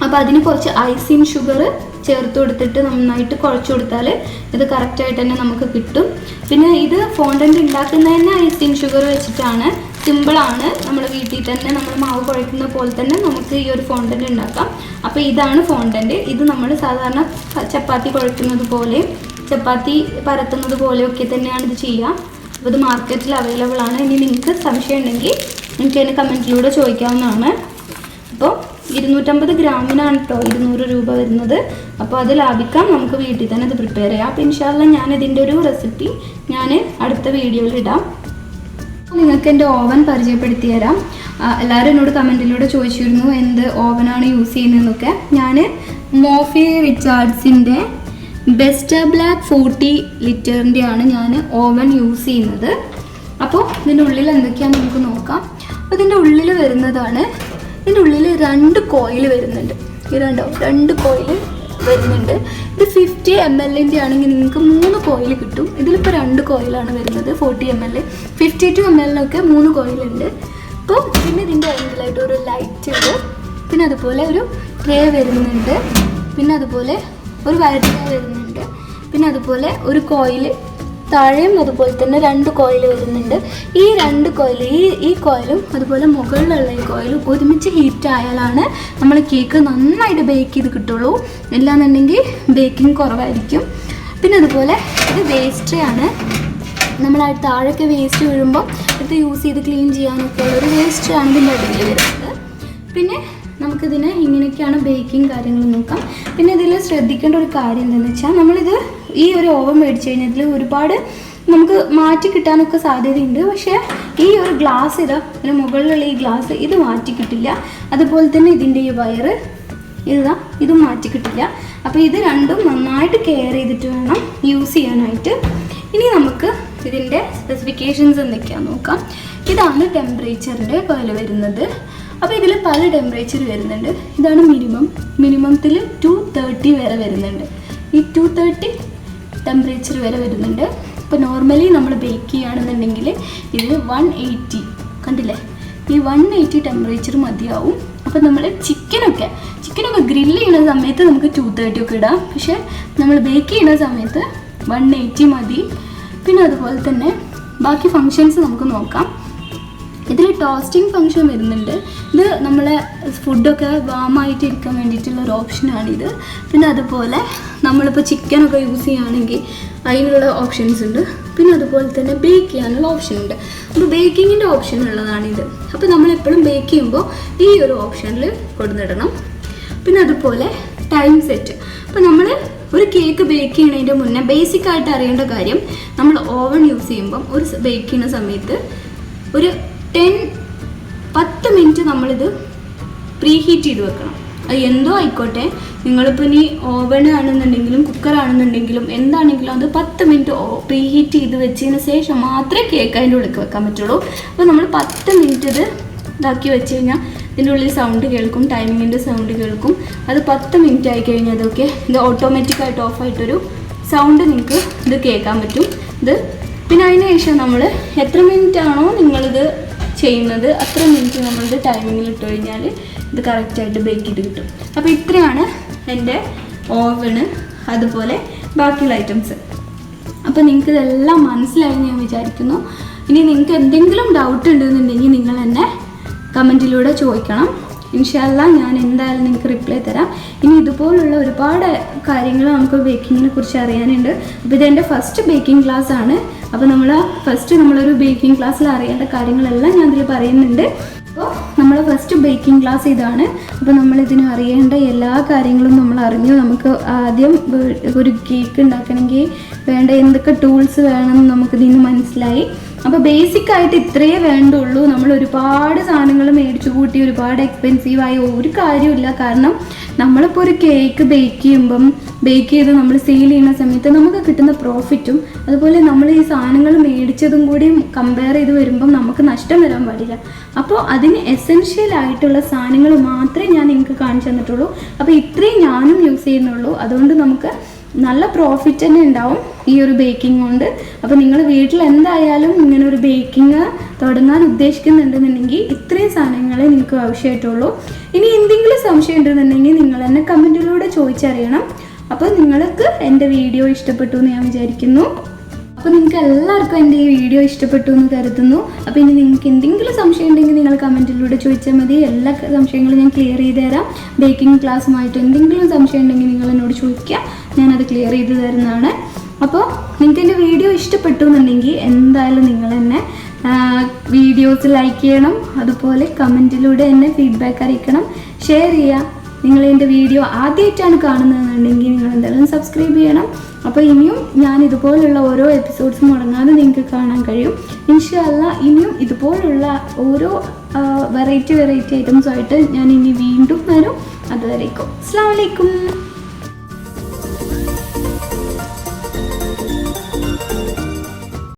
അപ്പോൾ അതിന് കുറച്ച് ഐസിങ് ഷുഗർ ചേർത്ത് കൊടുത്തിട്ട് നന്നായിട്ട് കുഴച്ച് കൊടുത്താൽ ഇത് കറക്റ്റായിട്ട് തന്നെ നമുക്ക് കിട്ടും. പിന്നെ ഇത് ഫോണ്ടൻ്റ് ഉണ്ടാക്കുന്നത് തന്നെ ഐസിങ് ഷുഗർ വെച്ചിട്ടാണ്. സിമ്പിളാണ്. നമ്മൾ വീട്ടിൽ തന്നെ നമ്മൾ മാവ് കുഴക്കുന്ന പോലെ തന്നെ നമുക്ക് ഈ ഒരു ഫോണ്ടൻ്റ് ഉണ്ടാക്കാം. അപ്പോൾ ഇതാണ് ഫോണ്ടൻ്റ്. ഇത് നമ്മൾ സാധാരണ ചപ്പാത്തി കുഴക്കുന്നത് പോലെ, ചപ്പാത്തി പരത്തുന്നത് പോലെയൊക്കെ തന്നെയാണ് ഇത് ചെയ്യുക. അപ്പോൾ ഇത് മാർക്കറ്റിൽ അവൈലബിൾ ആണ്. ഇനി നിങ്ങൾക്ക് സംശയം ഉണ്ടെങ്കിൽ നിങ്ങൾക്ക് അതിന് കമൻറ്റിലൂടെ ചോദിക്കാവുന്നതാണ്. അപ്പോൾ 250 ഗ്രാമിനാണ് കേട്ടോ 200 രൂപ വരുന്നത്. അപ്പോൾ അത് ലാഭിക്കാം, നമുക്ക് വീട്ടിൽ തന്നെ ഇത് പ്രിപ്പയർ ചെയ്യാം. അപ്പോൾ ഇൻഷാല്ല ഞാൻ ഇതിൻ്റെ ഒരു റെസിപ്പി ഞാൻ അടുത്ത വീഡിയോയിൽ ഇടാം. നിങ്ങൾക്ക് എൻ്റെ ഓവൻ പരിചയപ്പെടുത്തി തരാം. എല്ലാവരും എന്നോട് കമൻറ്റിലൂടെ ചോദിച്ചിരുന്നു എന്ത് ഓവനാണ് യൂസ് ചെയ്യുന്നതെന്നൊക്കെ. ഞാൻ മോഫി റിച്ചാർഡ്സിൻ്റെ ബെസ്റ്റ ബ്ലാക്ക് 40 ലിറ്ററിൻ്റെയാണ് ഞാൻ ഓവൻ യൂസ് ചെയ്യുന്നത്. അപ്പോൾ ഇതിൻ്റെ ഉള്ളിൽ എന്തൊക്കെയാണെന്ന് നമുക്ക് നോക്കാം. അപ്പോൾ ഇതിൻ്റെ ഉള്ളിൽ വരുന്നതാണ്, ഇതിൻ്റെ ഉള്ളിൽ 2 കോയിൽ വരുന്നുണ്ട്. ഇത് 2 കോയിൽ വരുന്നുണ്ട്. ഇത് 50 ml ആണെങ്കിൽ നിങ്ങൾക്ക് 3 കോയിൽ കിട്ടും. ഇതിലിപ്പോൾ 2 കോയിലാണ് വരുന്നത്. 40 ml 52 ml 3 കോയിലുണ്ട്. അപ്പോൾ പിന്നെ ഇതിൻ്റെ എൻഡിലായിട്ട് ഒരു ലൈറ്റ് ഉണ്ട്. പിന്നെ അതുപോലെ ഒരു ട്രേ വരുന്നുണ്ട്. പിന്നെ അതുപോലെ ഒരു വയർ ട്രേ വരുന്നുണ്ട്. പിന്നെ അതുപോലെ ഒരു കോയിൽ താഴെയും അതുപോലെ തന്നെ 2 കോയിൽ വരുന്നുണ്ട്. ഈ 2 കോയിൽ ഈ കോയിലും അതുപോലെ മുകളിലുള്ള ഈ കോയിലും ഒരുമിച്ച് ഹീറ്റ് ആയാലാണ് നമ്മൾ കേക്ക് നന്നായിട്ട് ബേക്ക് ചെയ്ത് കിട്ടുള്ളൂ. ഇല്ലാന്നുണ്ടെങ്കിൽ ബേക്കിംഗ് കുറവായിരിക്കും. പിന്നെ അതുപോലെ ഇത് വേസ്റ്റ് ആണ്. നമ്മൾ താഴേക്ക് വേസ്റ്റ് വീഴുമ്പോൾ ഇത് യൂസ് ചെയ്ത് ക്ലീൻ ചെയ്യാനൊക്കെ ഉള്ളൊരു വേസ്റ്റ് ആണ് ഇതിൻ്റെ അടിയിൽ വരുന്നത്. പിന്നെ നമുക്കിതിന് ഇങ്ങനെയൊക്കെയാണ് ബേക്കിംഗ് കാര്യങ്ങൾ നോക്കാം. പിന്നെ ഇതിൽ ശ്രദ്ധിക്കേണ്ട ഒരു കാര്യം എന്താണെന്ന് വെച്ചാൽ, നമ്മളിത് ഈ ഒരു ഓവൻ മേടിച്ച് കഴിഞ്ഞാൽ ഇതിൽ ഒരുപാട് നമുക്ക് മാറ്റി കിട്ടാനൊക്കെ സാധ്യതയുണ്ട്. പക്ഷേ ഈ ഒരു ഗ്ലാസ് ഇതിന് മുകളിലുള്ള ഈ ഗ്ലാസ് ഇത് മാറ്റി കിട്ടില്ല. അതുപോലെ തന്നെ ഇതിൻ്റെ ഈ വയറ് ഇതും മാറ്റി കിട്ടില്ല. അപ്പോൾ ഇത് രണ്ടും നന്നായിട്ട് കെയർ ചെയ്തിട്ട് വേണം യൂസ് ചെയ്യാനായിട്ട്. ഇനി നമുക്ക് ഇതിൻ്റെ സ്പെസിഫിക്കേഷൻസ് എന്തൊക്കെയാണെന്ന് നോക്കാം. ഇതാണ് ടെമ്പറേച്ചറിൻ്റെ കോയിൽ വരുന്നത്. അപ്പോൾ ഇതിൽ പല ടെമ്പറേച്ചർ വരുന്നുണ്ട്. ഇതാണ് മിനിമത്തിൽ 230 വരെ വരുന്നുണ്ട്. ഈ 230 ടെമ്പറേച്ചർ വരെ വരുന്നുണ്ട്. ഇപ്പോൾ നോർമലി നമ്മൾ ബേക്ക് ചെയ്യുകയാണെന്നുണ്ടെങ്കിൽ ഇത് 180 കണ്ടില്ലേ, ഈ 180 ടെമ്പറേച്ചർ മതിയാവും. അപ്പോൾ നമ്മൾ ചിക്കനൊക്കെ ഗ്രില്ല് ചെയ്യുന്ന സമയത്ത് നമുക്ക് 230 ഒക്കെ ഇടാം. പക്ഷേ നമ്മൾ ബേക്ക് ചെയ്യുന്ന സമയത്ത് 180 മതി. പിന്നെ അതുപോലെ തന്നെ ബാക്കി ഫങ്ഷൻസ് നമുക്ക് നോക്കാം. ഇതിൽ ടോസ്റ്റിംഗ് ഫങ്ഷൻ വരുന്നുണ്ട്. ഇത് നമ്മളെ ഫുഡൊക്കെ വാമായിട്ട് ഇരിക്കാൻ വേണ്ടിയിട്ടുള്ളൊരു ഓപ്ഷനാണിത്. പിന്നെ അതുപോലെ നമ്മളിപ്പോൾ ചിക്കനൊക്കെ യൂസ് ചെയ്യുകയാണെങ്കിൽ അതിനുള്ള ഓപ്ഷൻസ് ഉണ്ട്. പിന്നെ അതുപോലെ തന്നെ ബേക്ക് ചെയ്യാനുള്ള ഓപ്ഷൻ ഉണ്ട്. അപ്പോൾ ബേക്കിങ്ങിൻ്റെ ഓപ്ഷൻ ഉള്ളതാണിത്. അപ്പോൾ നമ്മളെപ്പോഴും ബേക്ക് ചെയ്യുമ്പോൾ ഈ ഒരു ഓപ്ഷനിൽ കൊടുത്തിടണം. പിന്നെ അതുപോലെ ടൈം സെറ്റ്. അപ്പോൾ നമ്മൾ ഒരു കേക്ക് ബേക്ക് ചെയ്യുന്നതിൻ്റെ മുന്നേ ബേസിക്കായിട്ട് അറിയേണ്ട കാര്യം, നമ്മൾ ഓവൻ യൂസ് ചെയ്യുമ്പം ഒരു ബേക്ക് ചെയ്യുന്ന സമയത്ത് ഒരു 10 മിനിറ്റ് നമ്മളിത് പ്രീ ഹീറ്റ് ചെയ്ത് വെക്കണം. അത് എന്തോ ആയിക്കോട്ടെ, നിങ്ങളിപ്പോൾ ഇനി ഓവൻ ആണെന്നുണ്ടെങ്കിലും കുക്കറാണെന്നുണ്ടെങ്കിലും എന്താണെങ്കിലും അത് 10 മിനിറ്റ് പ്രീ ഹീറ്റ് ചെയ്ത് വെച്ചതിന് ശേഷം മാത്രമേ കേക്ക് അതിൻ്റെ ഉള്ളിൽ വെക്കാൻ പറ്റുള്ളൂ. അപ്പോൾ നമ്മൾ 10 മിനിറ്റ് ഇത് ഇതാക്കി വെച്ച് കഴിഞ്ഞാൽ ഇതിൻ്റെ ഉള്ളിൽ സൗണ്ട് കേൾക്കും, ടൈമിങ്ങിൻ്റെ സൗണ്ട് കേൾക്കും. അത് 10 മിനിറ്റ് ആയി കഴിഞ്ഞാൽ അതൊക്കെ ഇത് ഓട്ടോമാറ്റിക്കായിട്ട് ഓഫായിട്ടൊരു സൗണ്ട് നിങ്ങൾക്ക് ഇത് കേൾക്കാൻ പറ്റും. ഇത് പിന്നെ അതിന് ശേഷം നമ്മൾ എത്ര മിനിറ്റ് ആണോ നിങ്ങളിത് ചെയ്യുന്നത് അത്ര മിനിറ്റ് നമ്മളിത് ടൈമിങ്ങിൽ ഇട്ട് കഴിഞ്ഞാൽ ഇത് കറക്റ്റായിട്ട് ബേക്ക് ചെയ്ത് കിട്ടും. അപ്പോൾ ഇത്രയാണ് എൻ്റെ ഓവന്, അതുപോലെ ബാക്കിയുള്ള ഐറ്റംസ്. അപ്പോൾ നിങ്ങൾക്ക് ഇതെല്ലാം മനസ്സിലായി ഞാൻ വിചാരിക്കുന്നു. ഇനി നിങ്ങൾക്ക് എന്തെങ്കിലും ഡൗട്ട് ഉണ്ടെന്നുണ്ടെങ്കിൽ നിങ്ങൾ എന്നെ കമൻറ്റിലൂടെ ചോദിക്കണം. ഇൻഷാ അല്ലാഹ് ഞാൻ എന്തായാലും നിങ്ങൾക്ക് റിപ്ലൈ തരാം. ഇനി ഇതുപോലുള്ള ഒരുപാട് കാര്യങ്ങൾ നമുക്ക് ബേക്കിങ്ങിനെ കുറിച്ച് അറിയാനുണ്ട്. അപ്പോൾ ഇതെൻ്റെ ഫസ്റ്റ് ബേക്കിംഗ് ക്ലാസ് ആണ്. അപ്പോൾ നമ്മളൊരു ബേക്കിംഗ് ക്ലാസ്സിൽ അറിയേണ്ട കാര്യങ്ങളെല്ലാം ഞാൻ ഇതിൽ പറയുന്നുണ്ട്. അപ്പോൾ നമ്മൾ ഫസ്റ്റ് ബേക്കിംഗ് ക്ലാസ് ഇതാണ്. അപ്പോൾ നമ്മളിതിന് അറിയേണ്ട എല്ലാ കാര്യങ്ങളും നമ്മൾ അറിഞ്ഞു. നമുക്ക് ആദ്യം ഒരു കേക്ക് ഉണ്ടാക്കണമെങ്കിൽ വേണ്ട എന്തൊക്കെ ടൂൾസ് വേണമെന്ന് നമുക്കിതിന് മനസ്സിലായി. അപ്പോൾ ബേസിക്കായിട്ട് ഇത്രയേ വേണ്ടുള്ളൂ. നമ്മൾ ഒരുപാട് സാധനങ്ങൾ മേടിച്ചു കൂട്ടി ഒരുപാട് എക്സ്പെൻസീവായ ഒരു കാര്യമില്ല. കാരണം നമ്മളിപ്പോൾ ഒരു കേക്ക് ബേക്ക് ചെയ്ത് നമ്മൾ സെയിൽ ചെയ്യുന്ന സമയത്ത് നമുക്ക് കിട്ടുന്ന പ്രോഫിറ്റും അതുപോലെ നമ്മൾ ഈ സാധനങ്ങൾ മേടിച്ചതും കൂടി കമ്പയർ ചെയ്ത് വരുമ്പം നമുക്ക് നഷ്ടം വരാൻ പാടില്ല. അപ്പോൾ അതിന് എസെൻഷ്യൽ ആയിട്ടുള്ള സാധനങ്ങൾ മാത്രമേ ഞാൻ നിങ്ങൾക്ക് കാണിച്ചു തന്നിട്ടുള്ളൂ. അപ്പോൾ ഇത്രയും ഞാനും യൂസ് ചെയ്യുന്നുള്ളൂ. അതുകൊണ്ട് നമുക്ക് നല്ല പ്രോഫിറ്റ് തന്നെ ഉണ്ടാവും ഈ ഒരു ബേക്കിംഗ് കൊണ്ട്. അപ്പോൾ നിങ്ങൾ വീട്ടിൽ എന്തായാലും ഇങ്ങനെ ഒരു ബേക്കിംഗ് തുടങ്ങാൻ ഉദ്ദേശിക്കുന്നുണ്ടെന്നുണ്ടെങ്കിൽ ഇത്രയും സാധനങ്ങളെ നിങ്ങൾക്ക് ആവശ്യമായിട്ടുള്ളൂ. ഇനി എന്തെങ്കിലും സംശയം ഉണ്ടെന്നുണ്ടെങ്കിൽ നിങ്ങൾ എന്നെ കമൻറ്റിലൂടെ ചോദിച്ചറിയണം. അപ്പോൾ നിങ്ങൾക്ക് എൻ്റെ വീഡിയോ ഇഷ്ടപ്പെട്ടു എന്ന് ഞാൻ വിചാരിക്കുന്നു. അപ്പോൾ നിങ്ങൾക്ക് എല്ലാവർക്കും എൻ്റെ ഈ വീഡിയോ ഇഷ്ടപ്പെട്ടു എന്ന് കരുതുന്നു. അപ്പോൾ ഇനി നിങ്ങൾക്ക് എന്തെങ്കിലും സംശയം ഉണ്ടെങ്കിൽ നിങ്ങൾ കമൻറ്റിലൂടെ ചോദിച്ചാൽ മതി. എല്ലാ സംശയങ്ങളും ഞാൻ ക്ലിയർ ചെയ്ത് തരാം. ബേക്കിംഗ് ക്ലാസ്സുമായിട്ട് എന്തെങ്കിലും സംശയം ഉണ്ടെങ്കിൽ നിങ്ങൾ എന്നോട് ചോദിക്കുക, ഞാനത് ക്ലിയർ ചെയ്ത് തരുന്നതാണ്. അപ്പോൾ നിങ്ങൾക്ക് എൻ്റെ വീഡിയോ ഇഷ്ടപ്പെട്ടു എന്നുണ്ടെങ്കിൽ എന്തായാലും നിങ്ങൾ എന്നെ വീഡിയോസ് ലൈക്ക് ചെയ്യണം. അതുപോലെ കമൻറ്റിലൂടെ എന്നെ ഫീഡ്ബാക്ക് അറിയിക്കണം, ഷെയർ ചെയ്യുക. നിങ്ങൾ എൻ്റെ വീഡിയോ ആദ്യമായിട്ടാണ് കാണുന്നതെന്നുണ്ടെങ്കിൽ നിങ്ങൾ എന്തായാലും സബ്സ്ക്രൈബ് ചെയ്യണം. അപ്പോൾ ഇനിയും ഞാൻ ഇതുപോലുള്ള ഓരോ എപ്പിസോഡ്സ് മുടങ്ങാതെ നിങ്ങൾക്ക് കാണാൻ കഴിയും. ഇൻഷാ അല്ലാഹ് ഇനിയും ഇതുപോലുള്ള ഓരോ വെറൈറ്റി ഐറ്റംസുമായിട്ട് ഞാൻ ഇനി വീണ്ടും വരും. അതുവരേക്കും അസ്സലാമു അലൈക്കും.